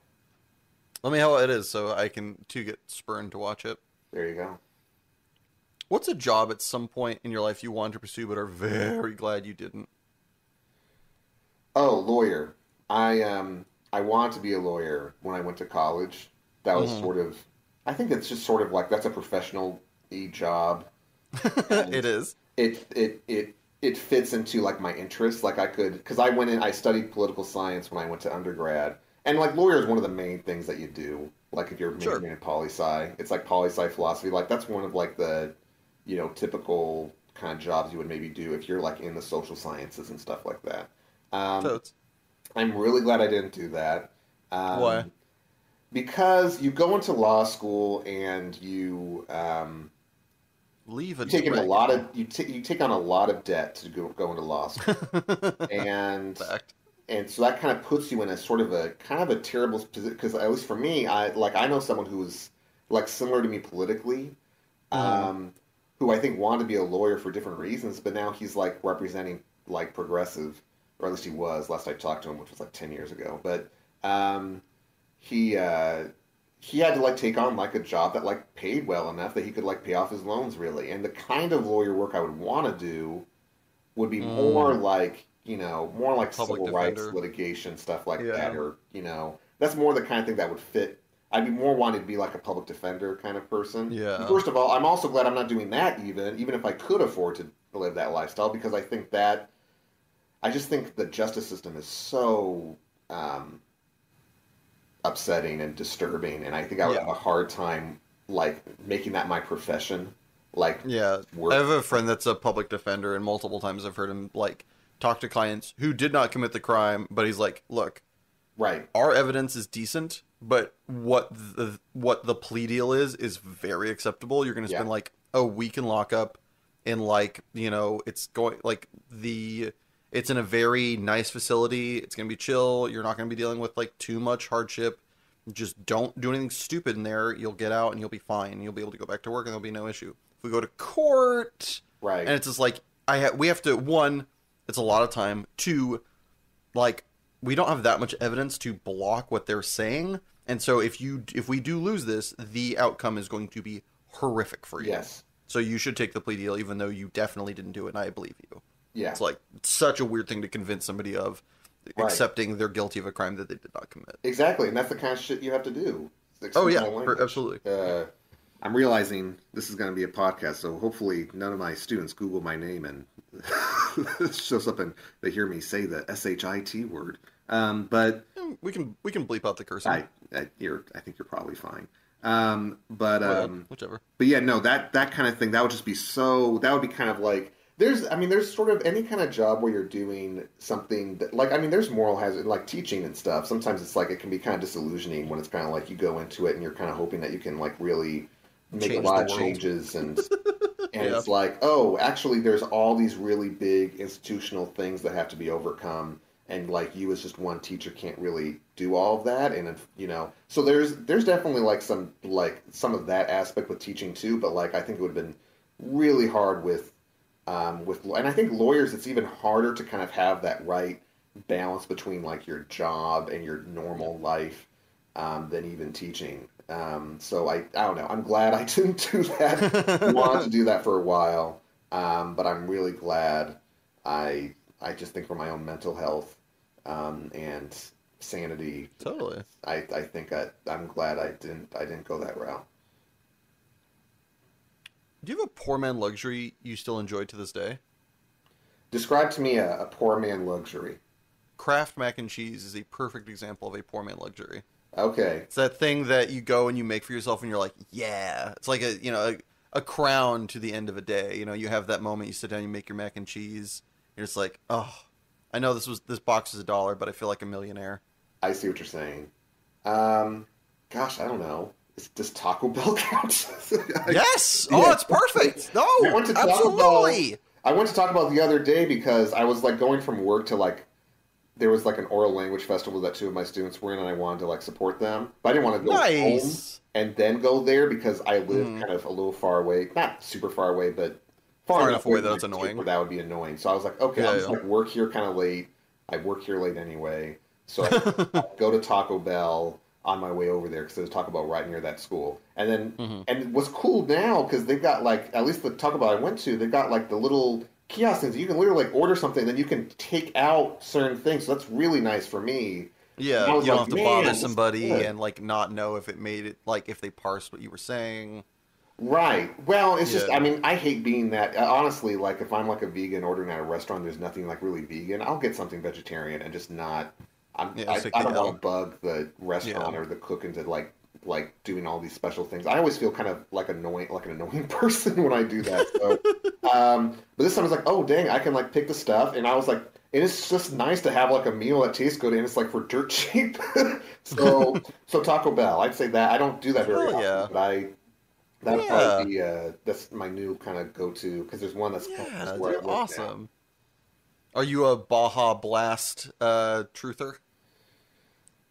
Let me know how it is so I can too get spurned to watch it. there you go. What's a job at some point in your life you wanted to pursue but are very glad you didn't? Oh, lawyer. I wanted to be a lawyer when I went to college. That was Hmm. sort of I think it's just sort of like that's a professional job It and is. it fits into like my interests. Like I could because I went in I studied political science when I went to undergrad. And like lawyer is one of the main things that you do. Like if you're Sure. majoring in poli sci, it's like poli sci philosophy. Like that's one of like the typical kind of jobs you would maybe do if you're like in the social sciences and stuff like that. Um, Totes. I'm really glad I didn't do that. Why? Um, because you go into law school and Leave a you take in a lot dragon. of you take on a lot of debt to go into law school, and Fact. so that kind of puts you in a sort of a kind of a terrible position because at least for me, I know someone who's like similar to me politically, Hmm. who I think wanted to be a lawyer for different reasons, but now he's like representing like progressive, or at least he was last I talked to him, which was like 10 years ago. But um, he he had to like take on like a job that like paid well enough that he could like pay off his loans really. And the kind of lawyer work I would want to do would be more Mm. like more like Public civil rights defender. litigation stuff like that, Yeah. or that's more the kind of thing that would fit. I'd be more wanting to be like a public defender kind of person. And Yeah. first of all, I'm also glad I'm not doing that even if I could afford to live that lifestyle because I think that I just think the justice system is so um, upsetting and disturbing, and I think I would have Yeah. a hard time like making that my profession, like Yeah. I work. have a friend that's a public defender, and multiple times I've heard him like talk to clients who did not commit the crime, but he's like, look, Right. our evidence is decent, but what the plea deal is very acceptable. You're going to Yeah. spend like a week in lockup, and like it's going like it's in a very nice facility. It's going to be chill. You're not going to be dealing with like too much hardship. Just don't do anything stupid in there. You'll get out and you'll be fine. You'll be able to go back to work and there'll be no issue. If we go to court, Right. and it's just like we have to, one, it's a lot of time. Two, like we don't have that much evidence to block what they're saying, and so if we do lose this, the outcome is going to be horrific for you. Yes. So you should take the plea deal, even though you definitely didn't do it, and I believe you. Yeah. It's like such a weird thing to convince somebody of, Right. accepting they're guilty of a crime that they did not commit. Exactly, and that's the kind of shit you have to do. Oh Excuse yeah, my language. absolutely. I'm realizing this is going to be a podcast, so hopefully none of my students Google my name and it shows up and they hear me say the shit word. But We can bleep out the cursing. I think you're probably fine. Well, whichever. But yeah, no, that kind of thing, that would just be so, that would be kind of like, there's sort of any kind of job where you're doing something that, like, I mean, there's moral hazard, like teaching and stuff. Sometimes it's like, it can be kind of disillusioning when it's kind of like you go into it and you're kind of hoping that you can like really make Change a lot the of world. changes and Yeah. it's like, oh, actually there's all these really big institutional things that have to be overcome, and like you as just one teacher can't really do all of that, and so there's definitely like some of that aspect with teaching too, but like I think it would have been really hard and I think lawyers, it's even harder to kind of have that right balance between like your job and your normal life than even teaching. So I don't know. I'm glad I didn't do that. Wanted to do that for a while, but I'm really glad. I just think for my own mental health and sanity, Totally. I think I'm glad I didn't go that route. Do you have a poor man luxury you still enjoy to this day? Describe to me a poor man luxury. Kraft mac and cheese is a perfect example of a poor man luxury. Okay. It's that thing that you go and you make for yourself and you're like, yeah. It's like a crown to the end of a day. You have that moment, you sit down, you make your mac and cheese. You're just like, oh, I know this box is $1, but I feel like a millionaire. I see what you're saying. Gosh, I don't know. Does Taco Bell count? Yes. Yeah. Oh, it's perfect. No, I went to Taco absolutely. Bell. I went to Taco Bell the other day because I was like going from work to like, there was like an oral language festival that two of my students were in, and I wanted to like support them, but I didn't want to go home Nice. and then go there because I live kind of a little far away, not super far away, but Far enough away that from it's my kid annoying. where that would be annoying. So I was like, okay, Yeah, I'll just yeah. like work here kind of late. I work here late anyway, so I go to Taco Bell on my way over there because there's Taco Bell right near that school. And then, and what's cool now, because they've got like, at least the Taco Bell I went to, they've got like the little kiosk things. You can literally like order something, then you can take out certain things. So that's really nice for me. Yeah, I you was don't like, have to man, bother this is somebody good. and like not know if it made it, like if they parsed what you were saying. Right. Well, it's just, Yeah. I mean, I hate being that. Honestly, like if I'm like a vegan ordering at a restaurant, there's nothing like really vegan. I'll get something vegetarian and just not. Yeah, I stick don't to want L. to bug the restaurant Yeah. or the cook into like doing all these special things. I always feel kind of like an annoying person when I do that. So, but this time I was like, oh dang, I can like pick the stuff, and I was like, and it's just nice to have like a meal that tastes good and it's like for dirt cheap. so Taco Bell, I'd say that I don't do that very Hell often, yeah. but that'd Yeah. probably be that's my new kind of go-to because there's one that's Yeah, where I dude, live now. awesome. Are you a Baja Blast truther?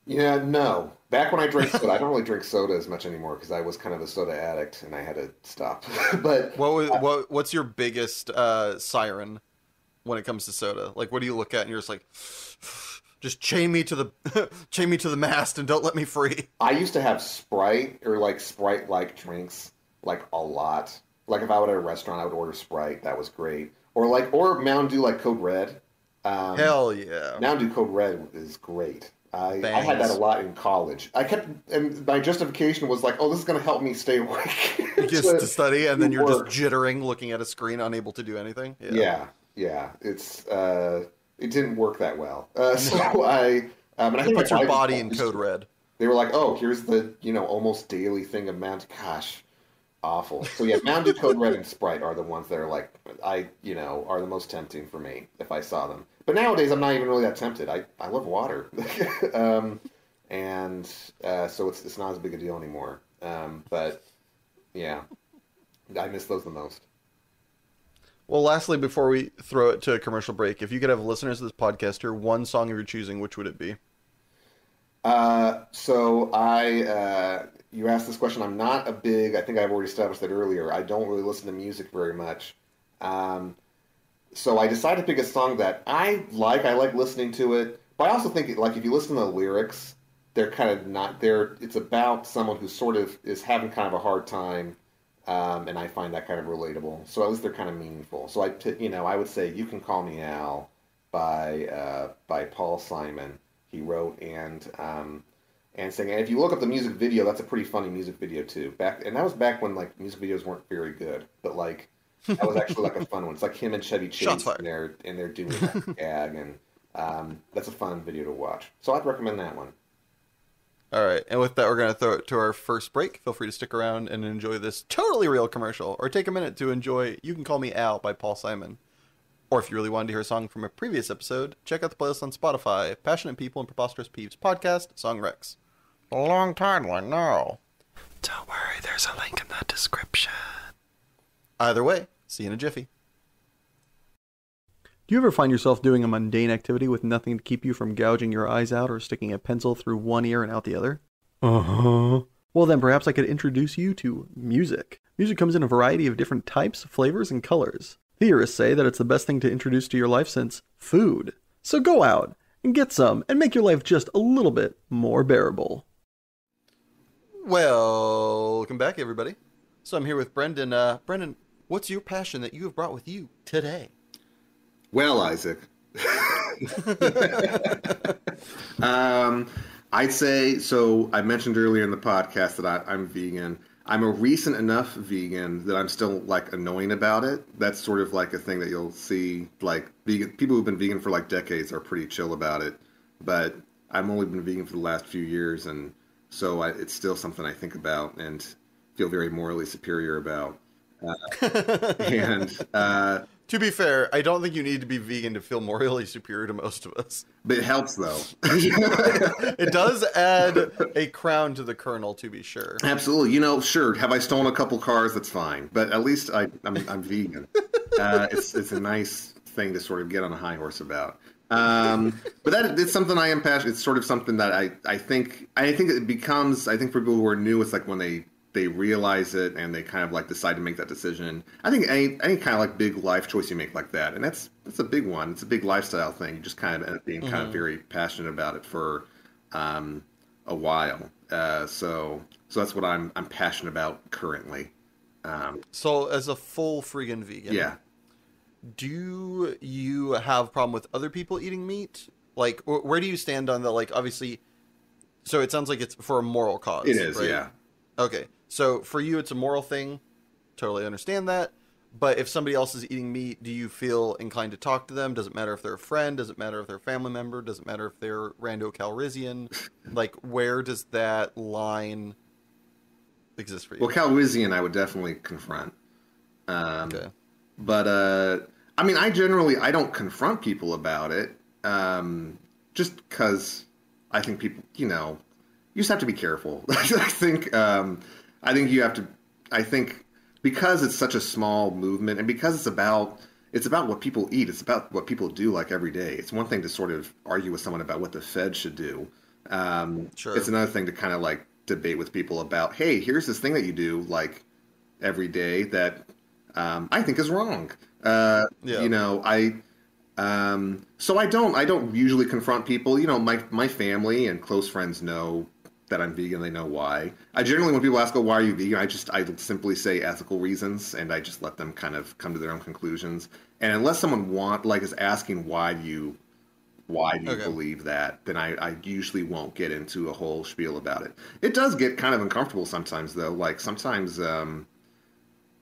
Yeah, no. Back when I drank soda, I don't really drink soda as much anymore because I was kind of a soda addict and I had to stop. But What's your biggest siren when it comes to soda? Like, what do you look at and you're just like, just chain me to the chain me to the mast and don't let me free. I used to have Sprite or like Sprite-like drinks like a lot. Like if I were at a restaurant, I would order Sprite. That was great. Or Mountain Dew like Code Red. Hell yeah. Mountain Dew Code Red is great. I had that Bangs. a lot in college. And my justification was like, oh, this is going to help me stay awake. Just to study, and then you're work. just jittering, looking at a screen, unable to do anything. Yeah. It's It didn't work that well. So and I It think puts my your wife body was in used code to it. red. They were like, oh, here's the, almost daily thing of Mountain. Gosh, awful. So yeah, Mountain Dew Code Red and Sprite are the ones that are like, are the most tempting for me if I saw them. But nowadays, I'm not even really that tempted. I love water. And so it's not as big a deal anymore. But yeah, I miss those the most. Well, lastly, before we throw it to a commercial break, if you could have listeners of this podcast hear one song of your choosing, which would it be? You asked this question. I'm not a big, I think I've already established that earlier. I don't really listen to music very much. Um, so I decided to pick a song that I like. I like listening to it, but I also think like if you listen to the lyrics, they're kind of not there. It's about someone who sort of is having kind of a hard time, and I find that kind of relatable. So at least they're kind of meaningful. So I would say "You Can Call Me Al" by Paul Simon. He wrote and sang. And if you look up the music video, that's a pretty funny music video too. That was back when like music videos weren't very good, but like that was actually like a fun one. It's like him and Chevy Shots Chase fired. and they're doing that gag, and that's a fun video to watch. So I'd recommend that one. All right, and with that, we're going to throw it to our first break. Feel free to stick around and enjoy this totally real commercial, or take a minute to enjoy "You Can Call Me Al" by Paul Simon. Or if you really wanted to hear a song from a previous episode, check out the playlist on Spotify, Passionate People and Preposterous Peeves podcast, Song Rex. A long title, I know. Don't worry, there's a link in the description. Either way, see you in a jiffy. Do you ever find yourself doing a mundane activity with nothing to keep you from gouging your eyes out or sticking a pencil through one ear and out the other? Uh-huh. Well then perhaps I could introduce you to music. Music comes in a variety of different types, flavors, and colors. Theorists say that it's the best thing to introduce to your life since food. So go out and get some and make your life just a little bit more bearable. Welcome back, everybody. So I'm here with Brendan. Brendan, what's your passion that you have brought with you today? Well, Isaac, I'd say so. I mentioned earlier in the podcast that I'm vegan. I'm a recent enough vegan that I'm still like annoying about it. That's sort of like a thing that you'll see. Like vegan people who've been vegan for like decades are pretty chill about it, but I've only been vegan for the last few years, and so it's still something I think about and feel very morally superior about. And To be fair, I don't think you need to be vegan to feel morally superior to most of us. but it helps though. It does add a crown to the kernel, to be sure. Absolutely. Sure. Have I stolen a couple cars? That's fine. But at least I'm vegan. It's a nice thing to sort of get on a high horse about. But it's something I am passionate. It's sort of something that I think it becomes. I think for people who are new, it's like when they realize it and they kind of like decide to make that decision. I think any kind of like big life choice you make like that, and that's a big one. It's a big lifestyle thing. You just kind of end up being kind of very passionate about it for a while. So that's what I'm passionate about currently. So as a full friggin' vegan, Yeah. do you have a problem with other people eating meat? Like, where do you stand on that? Like, obviously, so it sounds like it's for a moral cause. It is, right? yeah. Okay, so for you, it's a moral thing. Totally understand that. But if somebody else is eating meat, do you feel inclined to talk to them? Does it matter if they're a friend? Does it matter if they're a family member? Does it matter if they're Rando Calrissian? Like, where does that line exist for you? Well, Calrissian, I would definitely confront. Okay. But I mean, I don't confront people about it, just because I think people, you just have to be careful. I think you have to. I think because it's such a small movement, and because it's about what people eat. It's about what people do like every day. It's one thing to sort of argue with someone about what the Fed should do. Sure. It's another thing to kind of like debate with people about, hey, here's this thing that you do like every day that I think is wrong. Yeah. So I don't usually confront people. My family and close friends know that I'm vegan. They know why. I generally, when people ask, "Oh, why are you vegan?" I simply say ethical reasons, and I just let them kind of come to their own conclusions. And unless someone is asking why do you believe that, then I usually won't get into a whole spiel about it. It does get kind of uncomfortable sometimes, though. Like sometimes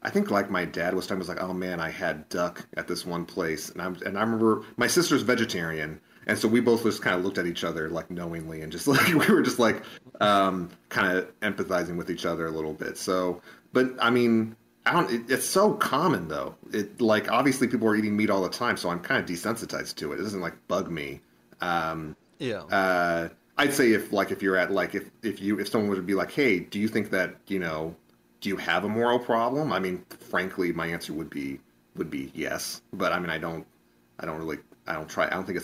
I think like my dad was like, oh man, I had duck at this one place, and I remember my sister's vegetarian, and so we both just kind of looked at each other like knowingly, and just like we were just like kind of empathizing with each other a little bit. So, but I mean, I don't. It's so common though. It like obviously people are eating meat all the time, so I'm kind of desensitized to it. It doesn't like bug me. Um, Yeah. uh, I'd say if you're at like if someone would be like, hey, do you think that do you have a moral problem? I mean, frankly, my answer would be yes. But I mean, I don't really I don't try I don't think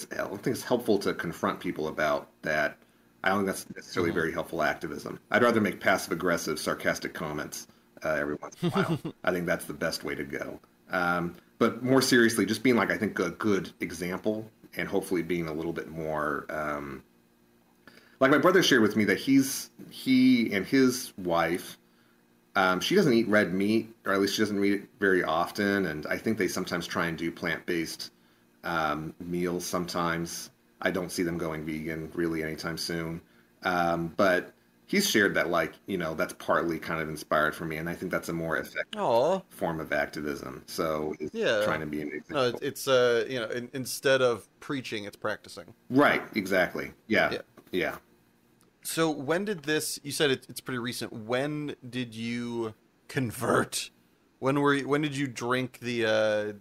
it's helpful to confront people about that. I don't think that's necessarily Hmm. very helpful activism. I'd rather make passive aggressive, sarcastic comments every once in a while. I think that's the best way to go. But more seriously, just being like I think a good example, and hopefully being a little bit more like my brother shared with me that he and his wife she doesn't eat red meat, or at least she doesn't eat it very often. And I think they sometimes try and do plant-based meals sometimes. I don't see them going vegan really anytime soon. But he's shared that, like, that's partly kind of inspired for me. And I think that's a more effective Oh, form of activism. So it's yeah. trying to be an No, example. instead of preaching, it's practicing. Right, exactly. Yeah, Yeah. yeah. So when did this? You said it's pretty recent. When did you convert? When did you drink the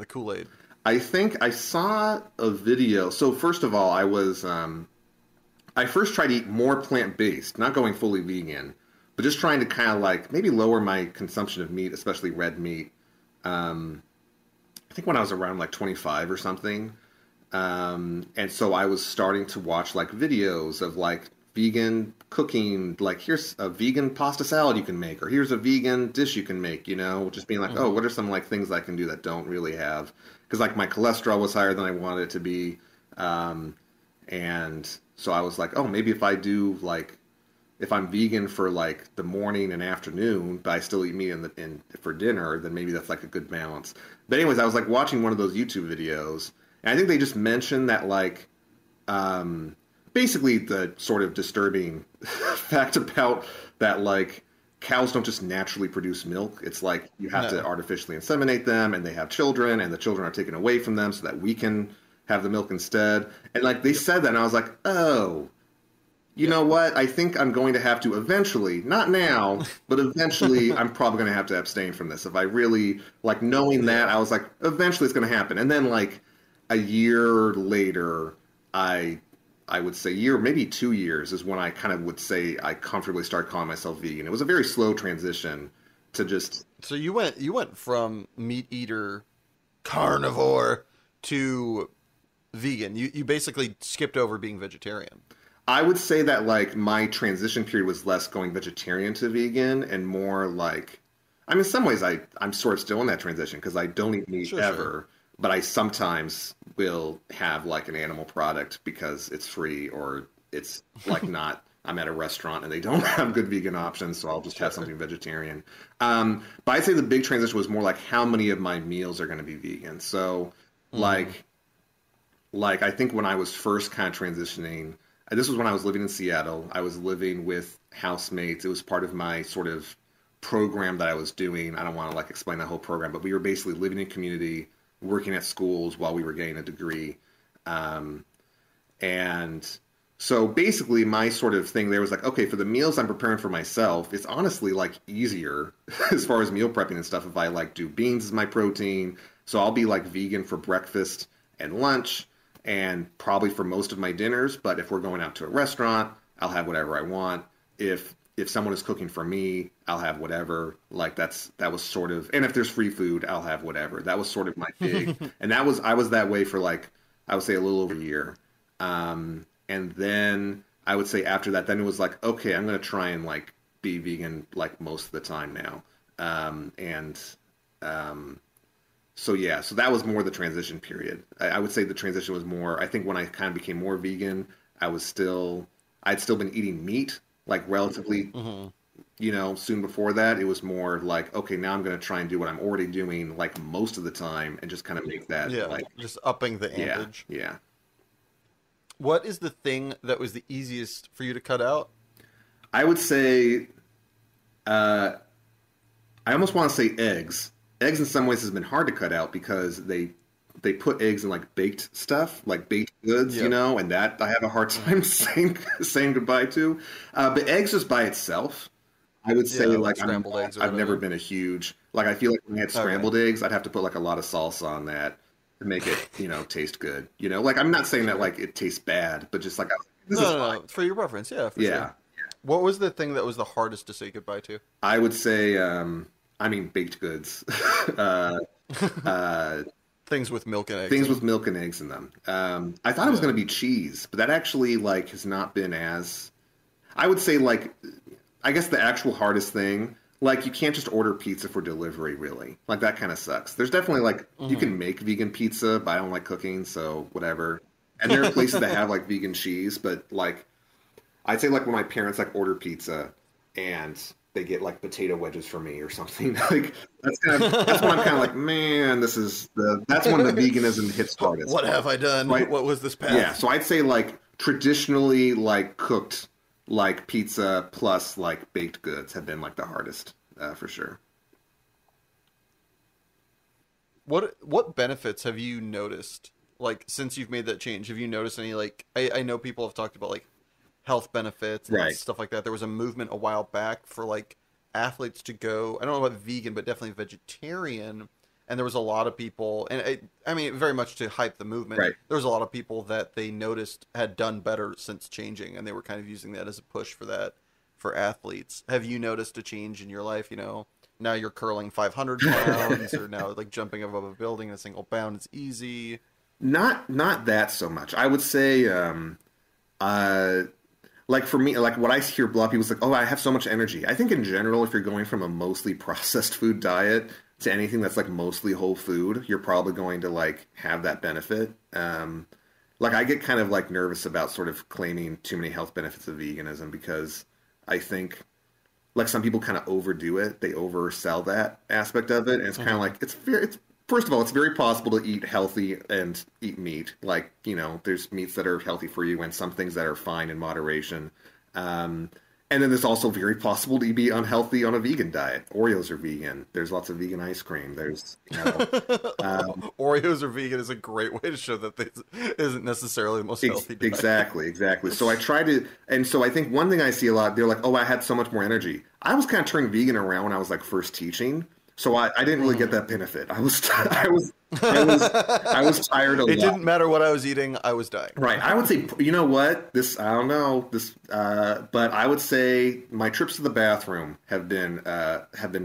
Kool-Aid? I think I saw a video. So first of all, I first tried to eat more plant-based, not going fully vegan, but just trying to kind of like maybe lower my consumption of meat, especially red meat. Um, I think when I was around like 25 or something. And so I was starting to watch like videos of like vegan cooking, like here's a vegan pasta salad you can make, or here's a vegan dish you can make, just being like, oh, Hmm. what are some like things I can do that don't really have, because like my cholesterol was higher than I wanted it to be. Um, and so I was like, oh, maybe if I do like if I'm vegan for like the morning and afternoon, but I still eat meat in for dinner, then maybe that's like a good balance. But anyways, I was like watching one of those YouTube videos, and I think they just mentioned that like um, basically the sort of disturbing fact about that like cows don't just naturally produce milk. It's like you have to No. artificially inseminate them, and they have children, and the children are taken away from them so that we can have the milk instead. And like they Yep. said that, and I was like, oh, you Yep. know what? I think I'm going to have to eventually, not now, but eventually, I'm probably going to have to abstain from this. If I really like knowing that, Yeah. I was like, eventually it's going to happen. And then like a year later, I I would say year, maybe 2 years is when I kind of would say I comfortably start calling myself vegan. It was a very slow transition to just So you went from meat eater carnivore to vegan. You basically skipped over being vegetarian. I would say that like my transition period was less going vegetarian to vegan and more like, I mean, in some ways I'm sort of still in that transition because I don't eat meat Sure, sure. ever, but I sometimes will have like an animal product because it's free or it's like not. I'm at a restaurant and they don't have good vegan options, so I'll just have Sure. something vegetarian. But I'd say the big transition was more like how many of my meals are going to be vegan. So, Hmm. like I think when I was first kind of transitioning, this was when I was living in Seattle. I was living with housemates. It was part of my sort of program that I was doing. I don't want to like explain the whole program, but we were basically living in community, working at schools while we were getting a degree. Um, and so basically my sort of thing there was like, okay, for the meals I'm preparing for myself, it's honestly like easier as far as meal prepping and stuff if I like do beans as my protein. So I'll be like vegan for breakfast and lunch and probably for most of my dinners, but if we're going out to a restaurant, I'll have whatever I want. If someone is cooking for me, I'll have whatever. Like that was sort of, and if there's free food, I'll have whatever. That was sort of my big, and that was I was that way for like I would say a little over a year. And then I would say after that, then it was like, okay, I'm gonna try and like be vegan like most of the time now. And um, so yeah, so that was more the transition period. I would say the transition was more. I think when I kind of became more vegan, I'd still been eating meat like relatively, Hmm. soon before that. It was more like, okay, now I'm gonna try and do what I'm already doing like most of the time, and just kind of make that Yeah. like, Just upping the yeah, ampage. yeah. What is the thing that was the easiest for you to cut out? I would say uh, I almost want to say eggs. Eggs in some ways has been hard to cut out because they put eggs in like baked stuff, like baked goods, Yep. and that I have a hard time saying goodbye to. But eggs just by itself, I would say Yeah, like like scrambled eggs or I've never whatever. been a huge like I feel like when I had Okay. scrambled eggs, I'd have to put like a lot of salsa on that to make it taste good. Like I'm not saying that Sure. like it tastes bad, but just like this No, is no, fine. no. For your preference, yeah, for sure. Yeah, What was the thing that was the hardest to say goodbye to? I would say I mean baked goods. uh, uh, Things with milk and eggs Things in with them. milk and eggs in them. I thought it was Yeah. going to be cheese, but that actually like has not been as. I would say like, I guess the actual hardest thing, like you can't just order pizza for delivery, really. Like that kind of sucks. There's definitely like you Hmm. can make vegan pizza, but I don't like cooking, so whatever. And there are places that have like vegan cheese, but like I'd say like when my parents like order pizza and they get like potato wedges for me or something, like that's when I'm kind of like, man, that's when the veganism hits hardest. What have I done? Right? What was this Yeah, path? so I'd say like traditionally like cooked like pizza plus like baked goods have been like the hardest for sure. What benefits have you noticed like since you've made that change? Have you noticed any like I know people have talked about like health benefits and Right. stuff like that. There was a movement a while back for like athletes to go, I don't know about vegan, but definitely vegetarian. And there was a lot of people, and I mean, very much to hype the movement. Right. There was a lot of people that they noticed had done better since changing, and they were kind of using that as a push for that for athletes. Have you noticed a change in your life? Now you're curling 500 pounds, or now like jumping above a building in a single bound is easy. Not that so much. I would say uh like for me, like what I hear a lot of people is like, oh, I have so much energy. I think in general, if you're going from a mostly processed food diet to anything that's like mostly whole food, you're probably going to like have that benefit. Like I get kind of like nervous about sort of claiming too many health benefits of veganism because I think like some people kind of overdo it. They oversell that aspect of it, and it's kind of Hmm. like it's first of all, it's very possible to eat healthy and eat meat. Like there's meats that are healthy for you, and some things that are fine in moderation. Um, and then there's also very possible to be unhealthy on a vegan diet. Oreos are vegan. There's lots of vegan ice cream. There's um, Oreos are vegan is a great way to show that this isn't necessarily the most healthy diet. exactly. So I try to, and so I think one thing I see a lot, they're like, oh, I had so much more energy. I was kind of turning vegan around when I was like first teaching, so I didn't really get Hmm. that benefit. I was tired a It lot. didn't matter what I was eating, I was dying. Right. I would say, you know what? I don't know this, but I would say my trips to the bathroom have been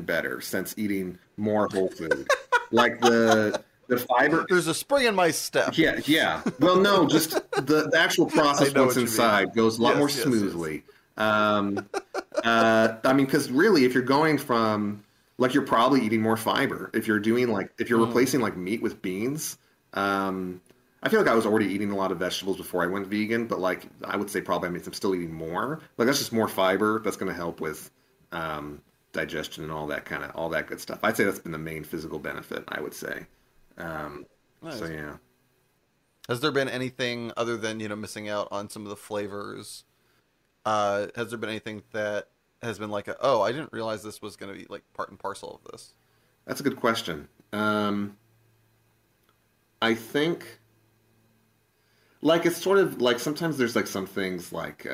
better since eating more whole food, like the fiber. There's a spring in my step. Yeah, yeah. Well, no, just the actual I process know once what you mean. inside goes a lot more Yes, yes, yes. smoothly. Um, I mean, because really, if you're going from like you're probably eating more fiber if you're doing like if you're Mm. replacing like meat with beans. I feel like I was already eating a lot of vegetables before I went vegan, but like I would say probably I'm still eating more. Like that's just more fiber. That's going to help with digestion and all that good stuff. I'd say that's been the main physical benefit. I would say. Um, so Nice. yeah. Has there been anything other than, missing out on some of the flavors? Has there been anything that has been like, oh, I didn't realize this was going to be like part and parcel of this? That's a good question. I think like it's sort of like sometimes there's like some things like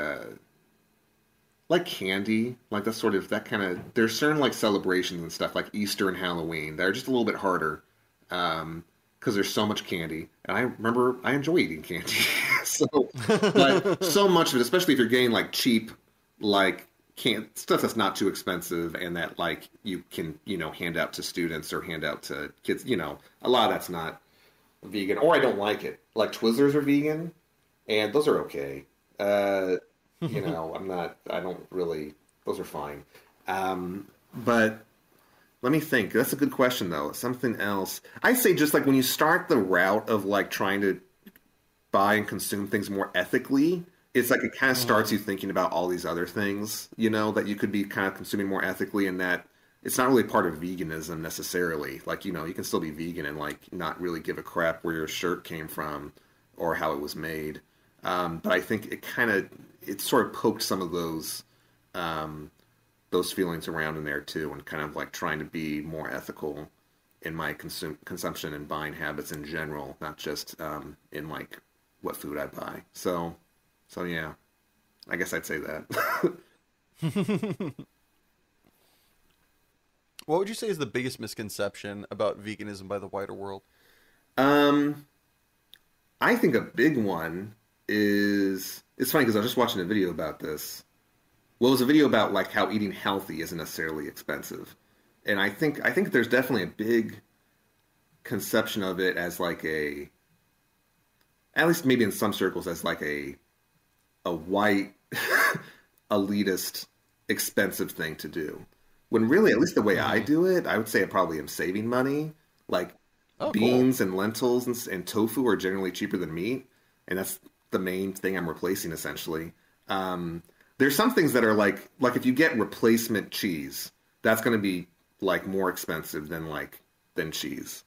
candy, like that's sort of that kind of there's certain like celebrations and stuff like Easter and Halloween that are just a little bit harder because there's so much candy. And I remember I enjoy eating candy. So but so much of it, especially if you're getting like cheap like can stuff that's not too expensive and that like you can hand out to students or hand out to kids, a lot of that's not vegan, or I don't like it. Like Twizzlers are vegan, and those are okay. Uh, I don't really. Those are fine. But let me think. That's a good question, though. Something else. I say just like when you start the route of like trying to buy and consume things more ethically, it's like it kind of starts Hmm. you thinking about all these other things, that you could be kind of consuming more ethically, and that it's not really part of veganism necessarily. Like, you can still be vegan and like not really give a crap where your shirt came from or how it was made. But I think it sort of poked some of those um, those feelings around in there too, and kind of like trying to be more ethical in my consumption and buying habits in general, not just in like what food I buy. So yeah, I guess I'd say that. What would you say is the biggest misconception about veganism by the wider world? um, I think a big one is it's funny because I was just watching a video about this. Well, it was a video about like how eating healthy isn't necessarily expensive, and I think there's definitely a big conception of it as like a, at least maybe in some circles, as like a white elitist expensive thing to do. When really, at least the way I Mm. do it, I would say I probably am saving money. Like Oh, cool. beans and lentils and tofu are generally cheaper than meat, and that's the main thing I'm replacing essentially. There's some things that are like if you get replacement cheese, that's going to be like more expensive than cheese.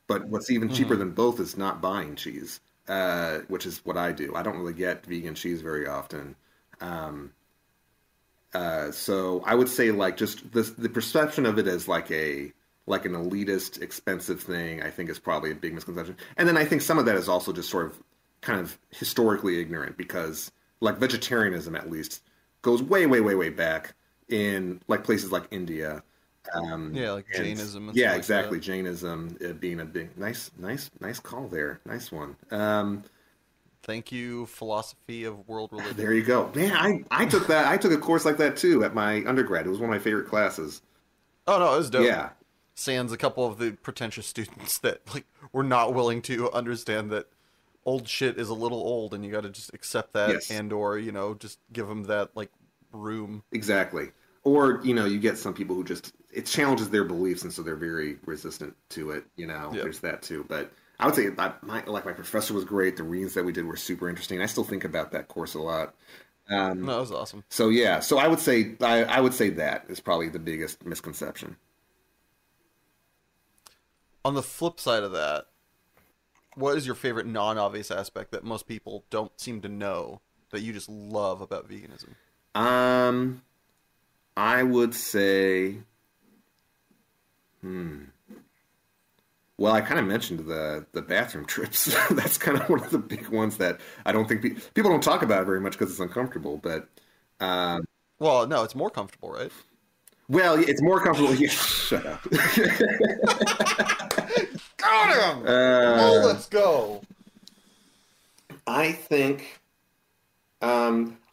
But what's even cheaper Hmm. than both is not buying cheese, which is what I do. I don't really get vegan cheese very often. Um, so I would say like just the perception of it as like an elitist, expensive thing, I think is probably a big misconception. And then I think some of that is also just sort of kind of historically ignorant because like vegetarianism at least goes way, way, way, way back in like places like India. Yeah, like And Jainism and yeah, stuff like that. exactly. Jainism being a big, nice, nice, nice call there. Nice one. Thank you, philosophy of world There religion. you go. Man, I took that. I took a course like that too at my undergrad. It was one of my favorite classes. Oh no, it was dope. Yeah, Sans a couple of the pretentious students that like were not willing to understand that old shit is a little old and you got to just accept that yes, and or just give them that like room. exactly. Or, you get some people who just, it challenges their beliefs and so they're very resistant to it. Yep. There's that too. But I would say my professor was great. The readings that we did were super interesting. I still think about that course a lot. No, that was awesome. So yeah, so I would say that is probably the biggest misconception. On the flip side of that, what is your favorite non-obvious aspect that most people don't seem to know that you just love about veganism? Um, I would say, hmm. Well, I kind of mentioned the bathroom trips. That's kind of one of the big ones that I don't think people don't talk about it very much because it's uncomfortable. But Well, no, it's more comfortable, right? well, it's more comfortable. Yeah, shut up. Got him! Oh, uh, let's go. I think.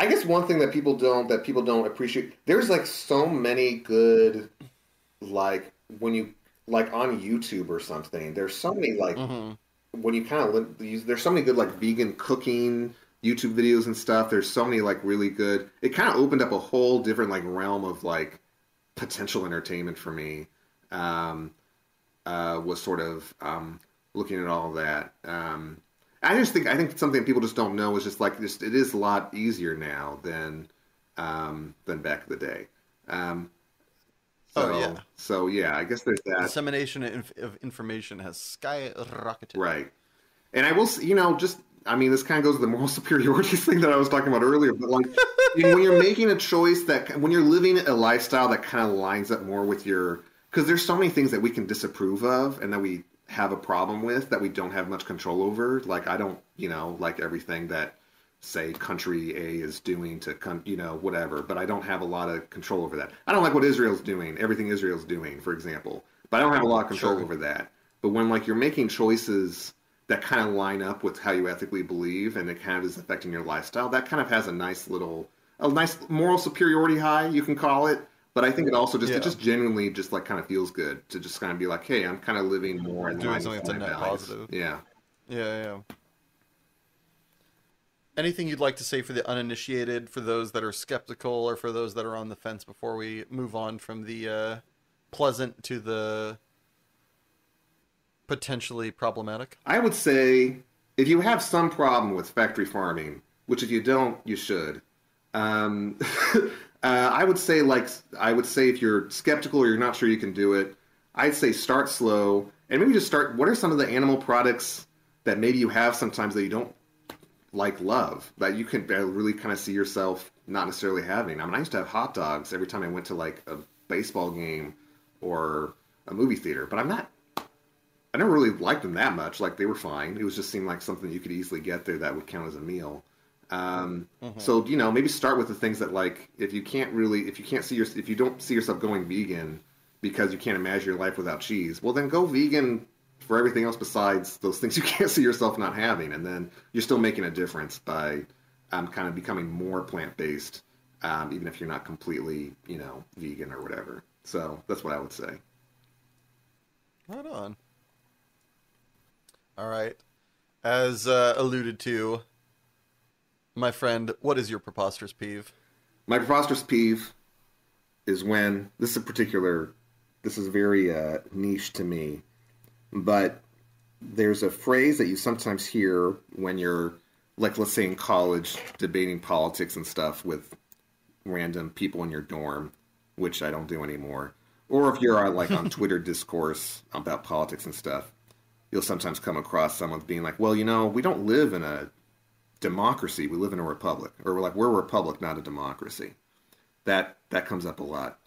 I guess one thing that people don't appreciate. There's like so many good like when you like on YouTube or something. There's so many like Mm-hmm. when you kind of there's so many good like vegan cooking YouTube videos and stuff. There's so many like really good. It kind of opened up a whole different like realm of like potential entertainment for me. Um, was sort of looking at all of that. I think something people just don't know is just like just it is a lot easier now than back in the day. Um, Oh so yeah, so yeah, I guess there's that. dissemination of information has skyrocketed. Right. And I will, just I mean, this kind of goes to the moral superiority thing that I was talking about earlier. But like, when you're making a choice when you're living a lifestyle that kind of lines up more with because there's so many things that we can disapprove of and that we have a problem with that we don't have much control over. Like, I don't, like everything that say country A is doing to, whatever. But I don't have a lot of control over that. I don't like what Israel's doing, everything Israel's doing, for example. But I don't have a lot of control Sure. over that. But when like you're making choices that kind of line up with how you ethically believe and it kind of is affecting your lifestyle, that kind of has a nice moral superiority high, you can call it. But I think it Yeah, just genuinely just like kind of feels good to just kind of be like, hey, I'm kind of living more in doing line something with that's a my net values. positive. Yeah. Yeah, yeah. Anything you'd like to say for the uninitiated, for those that are skeptical, or for those that are on the fence before we move on from the pleasant to the potentially problematic? I would say if you have some problem with factory farming, which if you don't, you should. Um, I would say if you're skeptical or you're not sure you can do it, I'd say start slow and maybe just start. What are some of the animal products that maybe you have sometimes that you don't like love that you can really kind of see yourself not necessarily having. I mean, I used to have hot dogs every time I went to like a baseball game or a movie theater, but I never really liked them that much. Like they were fine. It was just seemed like something you could easily get there that would count as a meal. So maybe start with the things that like if you don't see yourself going vegan because you can't imagine your life without cheese, well then go vegan for everything else besides those things you can't see yourself not having, and then you're still making a difference by kind of becoming more plant-based, even if you're not completely vegan or whatever. So that's what I would say. Right on. All right. As alluded to, my friend, what is your preposterous peeve? My preposterous peeve is when, this is very niche to me, but there's a phrase that you sometimes hear when you're, like, let's say in college, debating politics and stuff with random people in your dorm, which I don't do anymore. Or if you're on Twitter discourse about politics and stuff, you'll sometimes come across someone being like, well, we don't live in a democracy, we live in a republic. Or we're a republic, not a democracy. That comes up a lot.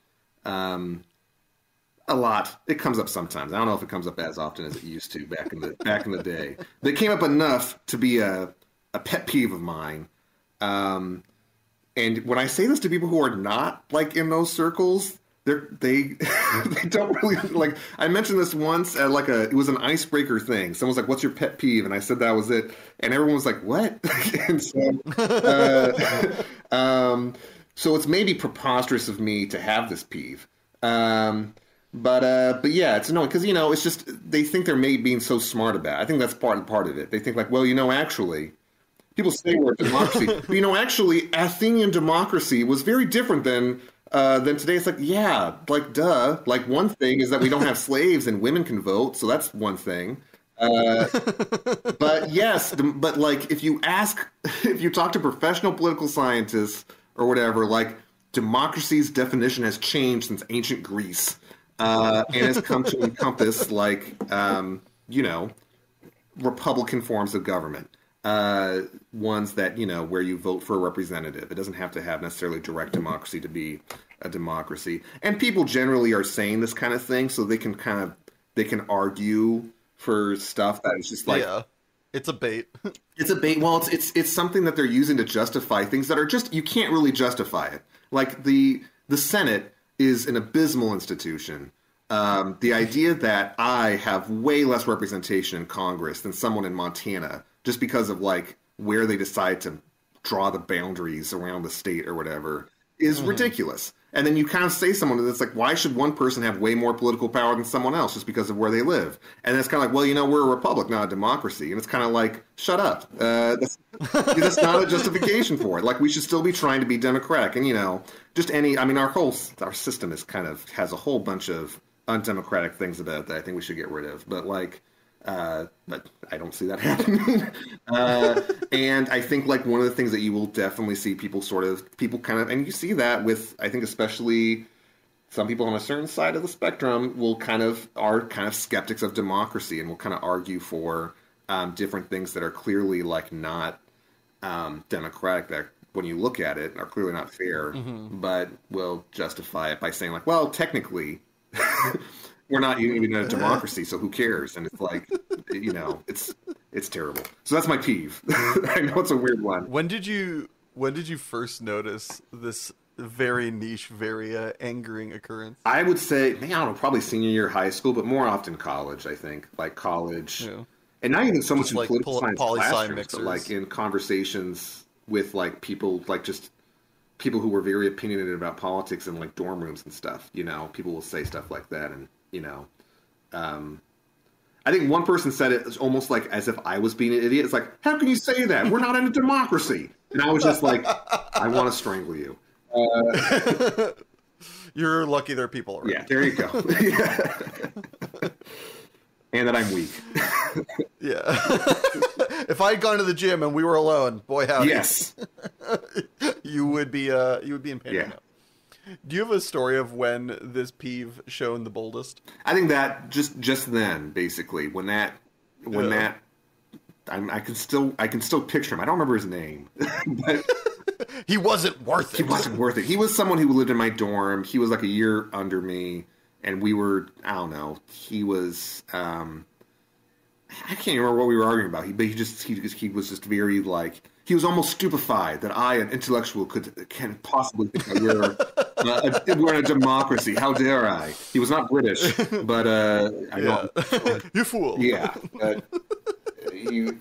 A lot. It comes up sometimes. I don't know if it comes up as often as it used to back in the day. But it came up enough to be a pet peeve of mine. And when I say this to people who are not like in those circles, they don't really like. I mentioned this once at it was an icebreaker thing. Someone's like, "What's your pet peeve?" And I said that was it, and everyone was like, "What?" And so it's maybe preposterous of me to have this peeve. But yeah, it's annoying because it's just they think they're being so smart about it. I think that's part of it. They think like, well, actually. People say we're a democracy, but actually, Athenian democracy was very different than today. It's like, yeah, like duh. Like one thing is that we don't have slaves and women can vote, so that's one thing. But yes, but like if you talk to professional political scientists or whatever, like democracy's definition has changed since ancient Greece, and has come to encompass like Republican forms of government. Ones that, where you vote for a representative. It doesn't have to have necessarily direct democracy to be a democracy. And people generally are saying this kind of thing so they can argue for stuff that is just like... Yeah, it's a bait. It's a bait. Well, it's something that they're using to justify things that are just... You can't really justify it. Like the Senate is an abysmal institution. The idea that I have way less representation in Congress than someone in Montana just because of like where they decide to draw the boundaries around the state or whatever is ridiculous. And then you kind of say someone that's like, why should one person have way more political power than someone else just because of where they live? And it's kind of like, well, we're a republic, not a democracy. And it's kind of like, shut up. That's not a justification for it. Like we should still be trying to be democratic. And, our system is has a whole bunch of undemocratic things about it that I think we should get rid of. But but I don't see that happening. And I think like one of the things that you will definitely see people and you see that with, I think especially some people on a certain side of the spectrum are skeptics of democracy and will kind of argue for different things that are clearly like not democratic, that when you look at it are clearly not fair, but will justify it by saying like, well, technically we're not even in a democracy, so who cares? And it's like, it's terrible. So that's my peeve. I know it's a weird one. When did you first notice this very niche, very angering occurrence? I would say, I don't know, probably senior year of high school, but more often college, I think. Like college. Yeah. And not even so much in political science classrooms, but like in conversations with like people, like just people who were very opinionated about politics in like dorm rooms and stuff. People will say stuff like that, and I think one person said it almost like as if I was being an idiot. It's like, how can you say that? We're not in a democracy. And I was just like, I want to strangle you. You're lucky there are people around. Yeah, there you go. And that I'm weak. Yeah. If I had gone to the gym and we were alone, boy howdy. Yes. you would be in pain right now. Do you have a story of when this peeve shone the boldest? I think that just then, basically, I can still picture him. I don't remember his name, but He wasn't worth it. He wasn't worth it. He was someone who lived in my dorm. He was like a year under me, and we were, I don't know, he was, I can't remember what we were arguing about. He was just very like, he was almost stupefied that I, an intellectual, can possibly think that we're in a democracy. How dare I? He was not British, but I don't. You fool. Yeah.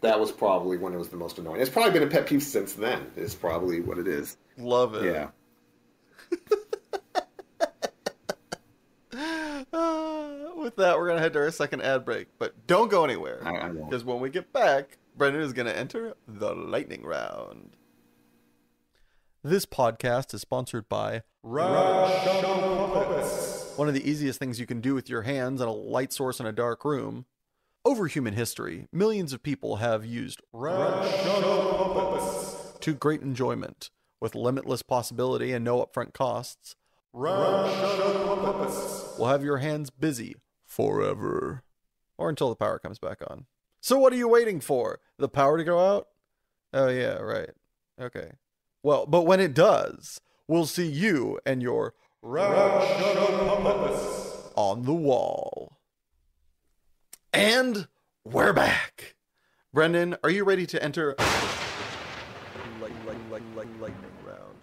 That was probably when it was the most annoying. It's probably been a pet peeve since then, is probably what it is. Love it. Yeah. With that, we're going to head to our second ad break. But don't go anywhere. I won't. Because when we get back, Brendan is going to enter the lightning round. This podcast is sponsored by Rational Puppets. One of the easiest things you can do with your hands and a light source in a dark room. Over human history, millions of people have used Rational Puppets to great enjoyment. With limitless possibility and no upfront costs, Rational Puppets will have your hands busy forever. Or until the power comes back on. So what are you waiting for? The power to go out? Oh yeah, right. Okay. Well, but when it does, we'll see you and your Rational Puppets on the wall. And we're back. Brendan, are you ready to enter lightning round?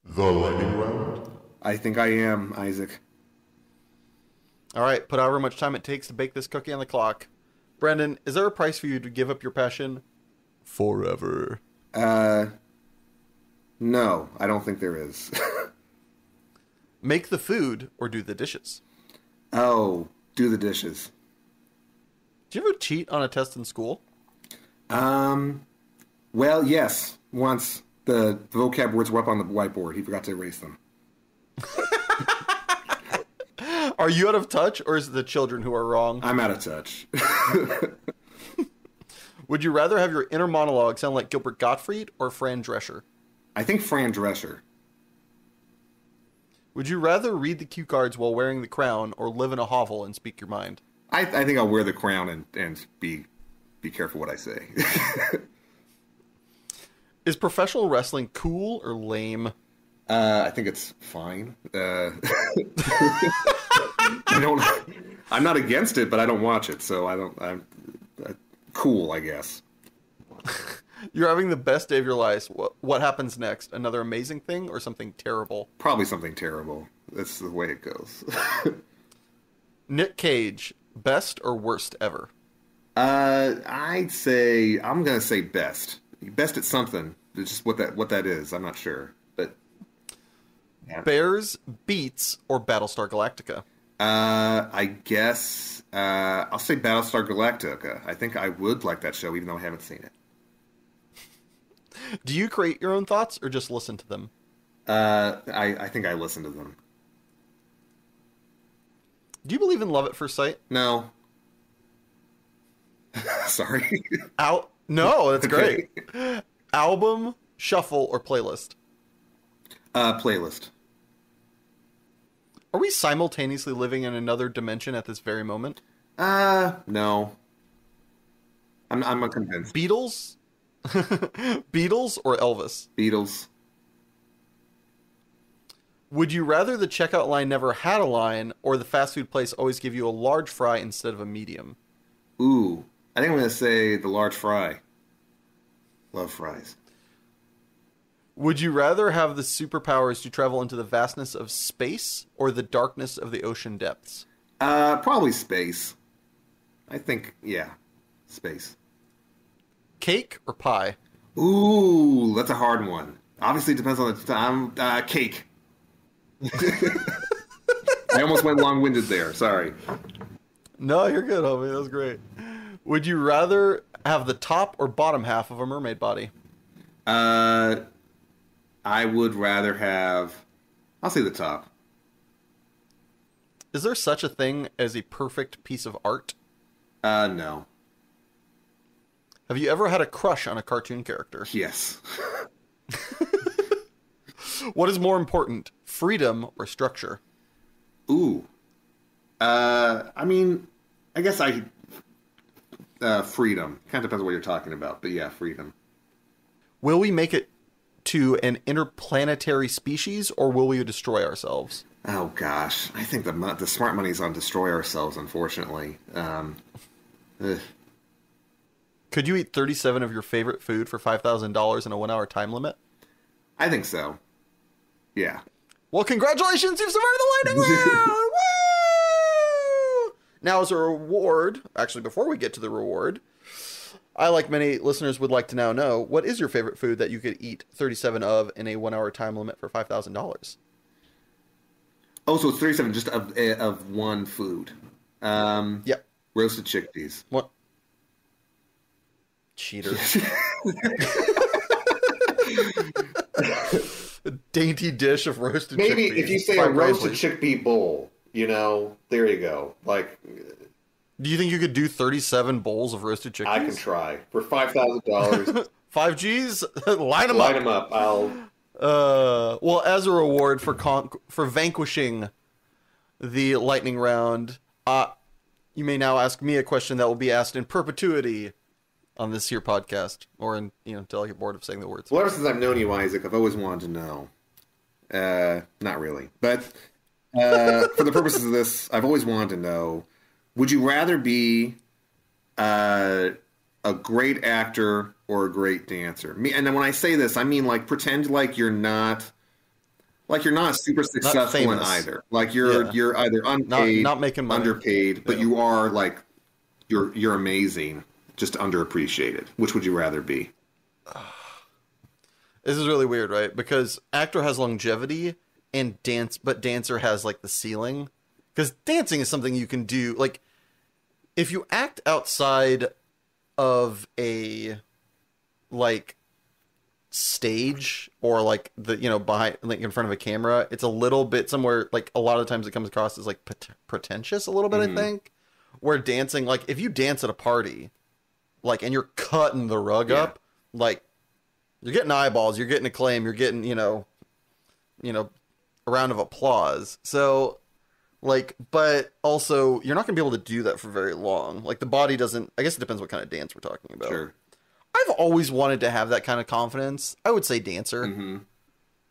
The lightning round? I think I am, Isaac. All right, put however much time it takes to bake this cookie on the clock. Brendan, is there a price for you to give up your passion forever? No, I don't think there is. Make the food or do the dishes? Oh, do the dishes. Do you ever cheat on a test in school? Well, yes. Once the vocab words were up on the whiteboard, he forgot to erase them. Are you out of touch, or is it the children who are wrong? I'm out of touch. Would you rather have your inner monologue sound like Gilbert Gottfried or Fran Drescher? I think Fran Drescher. Would you rather read the cue cards while wearing the crown or live in a hovel and speak your mind? I think I'll wear the crown and be careful what I say. Is professional wrestling cool or lame? I think it's fine. I'm not against it, but I don't watch it, so I'm cool, I guess. You're having the best day of your life. What happens next? Another amazing thing or something terrible? Probably something terrible. That's the way it goes. Nick Cage, best or worst ever? I'm gonna say best. Best at something. It's just what that is. I'm not sure, but yeah. Bears, Beats, or Battlestar Galactica? I guess I'll say Battlestar Galactica. I think I would like that show, even though I haven't seen it. Do you create your own thoughts or just listen to them? I think I listen to them. Do you believe in love at first sight? No. Sorry. No, that's Okay. great. Album, shuffle, or playlist? Playlist. Are we simultaneously living in another dimension at this very moment? No. I'm not convinced. Beatles? Beatles or Elvis? Beatles. Would you rather the checkout line never had a line or the fast food place always give you a large fry instead of a medium? Ooh. I think I'm going to say the large fry. Love fries. Would you rather have the superpowers to travel into the vastness of space or the darkness of the ocean depths? Probably space. I think, yeah, space. Cake or pie? Ooh, that's a hard one. Obviously, it depends on the time. Cake. I almost went long-winded there. Sorry. No, you're good, homie. That was great. Would you rather have the top or bottom half of a mermaid body? I would rather have... I'll say the top. Is there such a thing as a perfect piece of art? No. Have you ever had a crush on a cartoon character? Yes. What is more important, freedom or structure? Ooh. I mean, I guess Freedom. Kind of depends on what you're talking about, but yeah, freedom. Will we make it to an interplanetary species, or will we destroy ourselves? Oh gosh, I think the smart money's on destroy ourselves. Unfortunately, Could you eat 37 of your favorite food for $5,000 in a 1 hour time limit? I think so. Yeah. Well, congratulations, you've survived the lightning round! Woo! Now, as a reward, actually, before we get to the reward, I, like many listeners, would like to now know, what is your favorite food that you could eat 37 of in a 1 hour time limit for $5,000? Oh, so it's 37 just of one food. Yep. Roasted chickpeas. What? Cheater. A dainty dish of roasted chickpeas. Maybe if you say a roasted chickpea bowl, there you go. Like, do you think you could do 37 bowls of roasted chickpeas? I can try for $5,000. 5Gs, line them up. Line them up. Well, as a reward for vanquishing the lightning round, you may now ask me a question that will be asked in perpetuity on this here podcast, or until I get bored of saying the words. Well, ever since I've known you, Isaac, I've always wanted to know. Not really, but for the purposes of this, I've always wanted to know: would you rather be a great actor or a great dancer? And then when I say this, I mean like pretend like you're not super successful in either. Like you're either unpaid, not making money, underpaid, but you are like you're amazing, just underappreciated. Which would you rather be? This is really weird, right? Because actor has longevity and but dancer has like the ceiling. Because dancing is something you can do. Like, if you act outside of a stage or behind, like in front of a camera, it's a little bit somewhere, like a lot of times it comes across as like pretentious a little bit. I think where dancing, like if you dance at a party, like, and you're cutting the rug up, like you're getting eyeballs, you're getting acclaim, you're getting a round of applause. So but also you're not gonna be able to do that for very long. Like the body doesn't, I guess it depends what kind of dance we're talking about. Sure. I've always wanted to have that kind of confidence. I would say dancer.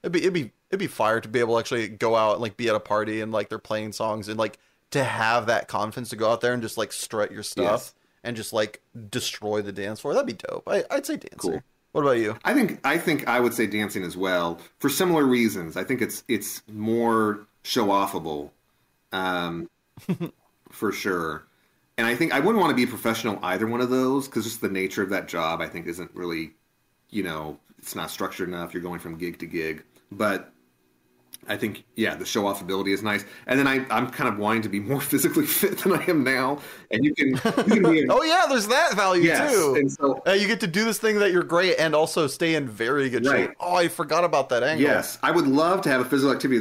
It'd be fire to be able to actually go out and like be at a party and like they're playing songs and like to have that confidence to go out there and just like strut your stuff and just like destroy the dance floor. That'd be dope. I'd say dancer. Cool. What about you? I think I would say dancing as well for similar reasons. I think it's more show offable, for sure. And I think I wouldn't want to be a professional either one of those because just the nature of that job, I think, isn't really, it's not structured enough. You're going from gig to gig. But I think, the show-off ability is nice. And then I'm kind of wanting to be more physically fit than I am now. And you can be oh, yeah, there's that value, too. And so, you get to do this thing that you're great and also stay in very good shape. Oh, I forgot about that angle. Yes, I would love to have a physical activity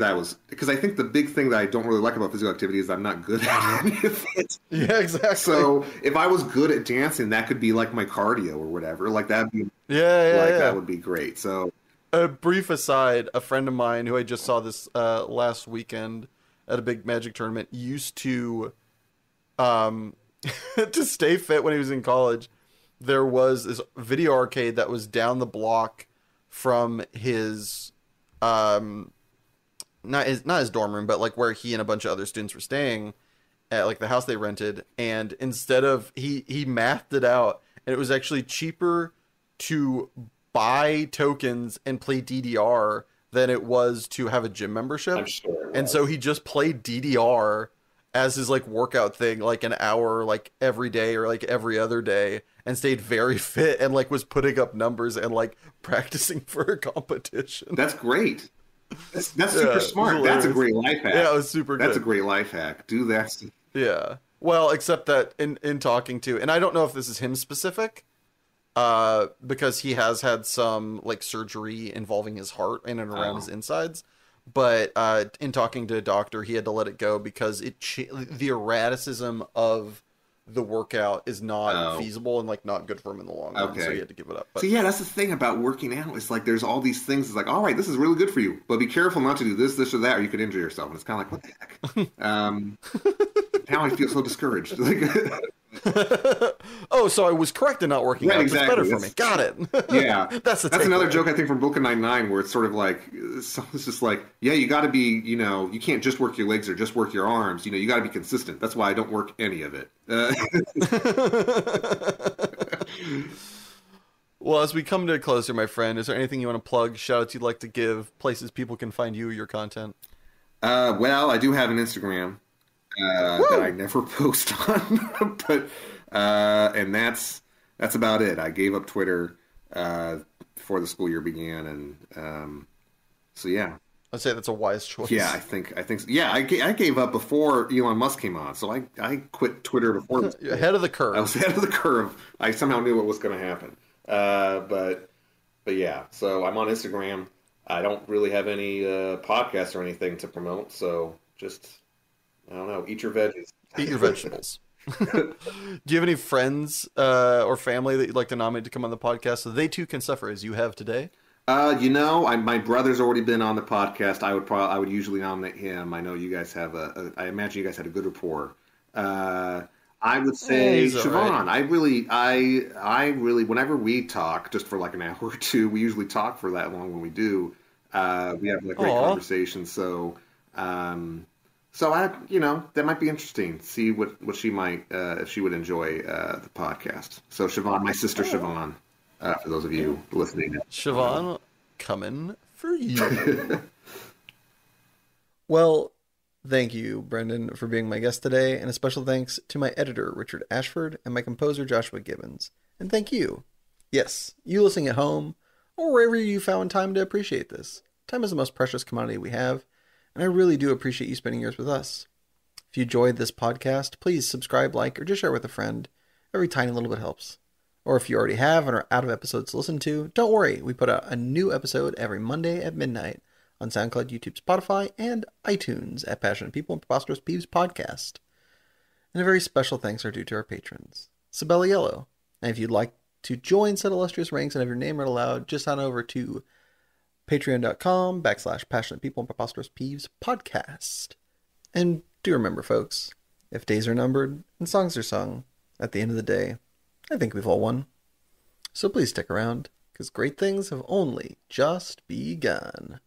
because I think the big thing that I don't really like about physical activity is I'm not good at any of it. Yeah, exactly. So if I was good at dancing, that could be like my cardio or whatever. Like that'd be that would be great. So a brief aside, a friend of mine who I just saw this last weekend at a big Magic tournament used to to stay fit when he was in college. There was this video arcade that was down the block from his not his dorm room, but like where he and a bunch of other students were staying at like the house they rented. And instead of he mathed it out, and it was actually cheaper to buy tokens and play DDR than it was to have a gym membership. I'm sure. And so he just played DDR as his like workout thing, like an hour, like every day or like every other day, and stayed very fit and like was putting up numbers and like practicing for a competition. That's great. That's super smart. That's a great life hack. Yeah, it was super good. That's a great life hack. Do that. Yeah. Well, except that in talking to, and I don't know if this is him specific, because he has had some like surgery involving his heart in and around his insides. But in talking to a doctor, he had to let it go because the erraticism of the workout is not feasible and like not good for him in the long run. So he had to give it up. But, so yeah, that's the thing about working out. It's like there's all these things. It's like, all right, this is really good for you, but be careful not to do this, this, or that, or you could injure yourself. And it's kind of like, what the heck? Now I feel so discouraged. Oh, so I was correct in not working Right, out. exactly. That's better for me. Got it. Yeah, That's another takeaway. joke I think from Brooklyn Nine-Nine, where it's sort of like it's just like, yeah, you got to be, you can't just work your legs or just work your arms. You got to be consistent. That's why I don't work any of it. Well, as we come to a close here, my friend, is there anything you want to plug, shout-outs you'd like to give, places people can find you, your content? Well, I do have an Instagram that I never post on, but and that's about it. I gave up Twitter before the school year began, and so yeah. I'd say that's a wise choice. Yeah, I think yeah, I gave up before Elon Musk came on, so I quit Twitter before. Ahead of the curve. I was ahead of the curve. I somehow knew what was going to happen. But yeah, so I'm on Instagram. I don't really have any podcasts or anything to promote, so just, I don't know, eat your veggies. Eat your vegetables. Do you have any friends or family that you'd like to nominate to come on the podcast so they too can suffer as you have today? My brother's already been on the podcast. I would usually nominate him. I know you guys have I imagine you guys had a good rapport. I would say Siobhan. Right. I really, whenever we talk, just for like an hour or two, we usually talk for that long when we do. We have like great conversations. So, so that might be interesting. See what she might, if she would enjoy the podcast. So Siobhan, my sister Siobhan, for those of you listening. Siobhan, coming for you. Well, thank you, Brendan, for being my guest today, and a special thanks to my editor, Richard Ashford, and my composer, Joshua Gibbons. And thank you. Yes, you listening at home, or wherever you found time to appreciate this. Time is the most precious commodity we have, and I really do appreciate you spending yours with us. If you enjoyed this podcast, please subscribe, like, or just share with a friend. Every tiny little bit helps. Or if you already have and are out of episodes to listen to, don't worry, we put out a new episode every Monday at midnight on SoundCloud, YouTube, Spotify, and iTunes at Passionate People and Preposterous Peeves Podcast. And a very special thanks are due to our patrons, Sabella Yellow. And if you'd like to join said illustrious ranks and have your name read aloud, just head over to patreon.com/Passionate People and Preposterous Peeves Podcast. And do remember, folks, if days are numbered and songs are sung, at the end of the day, I think we've all won. So please stick around, because great things have only just begun.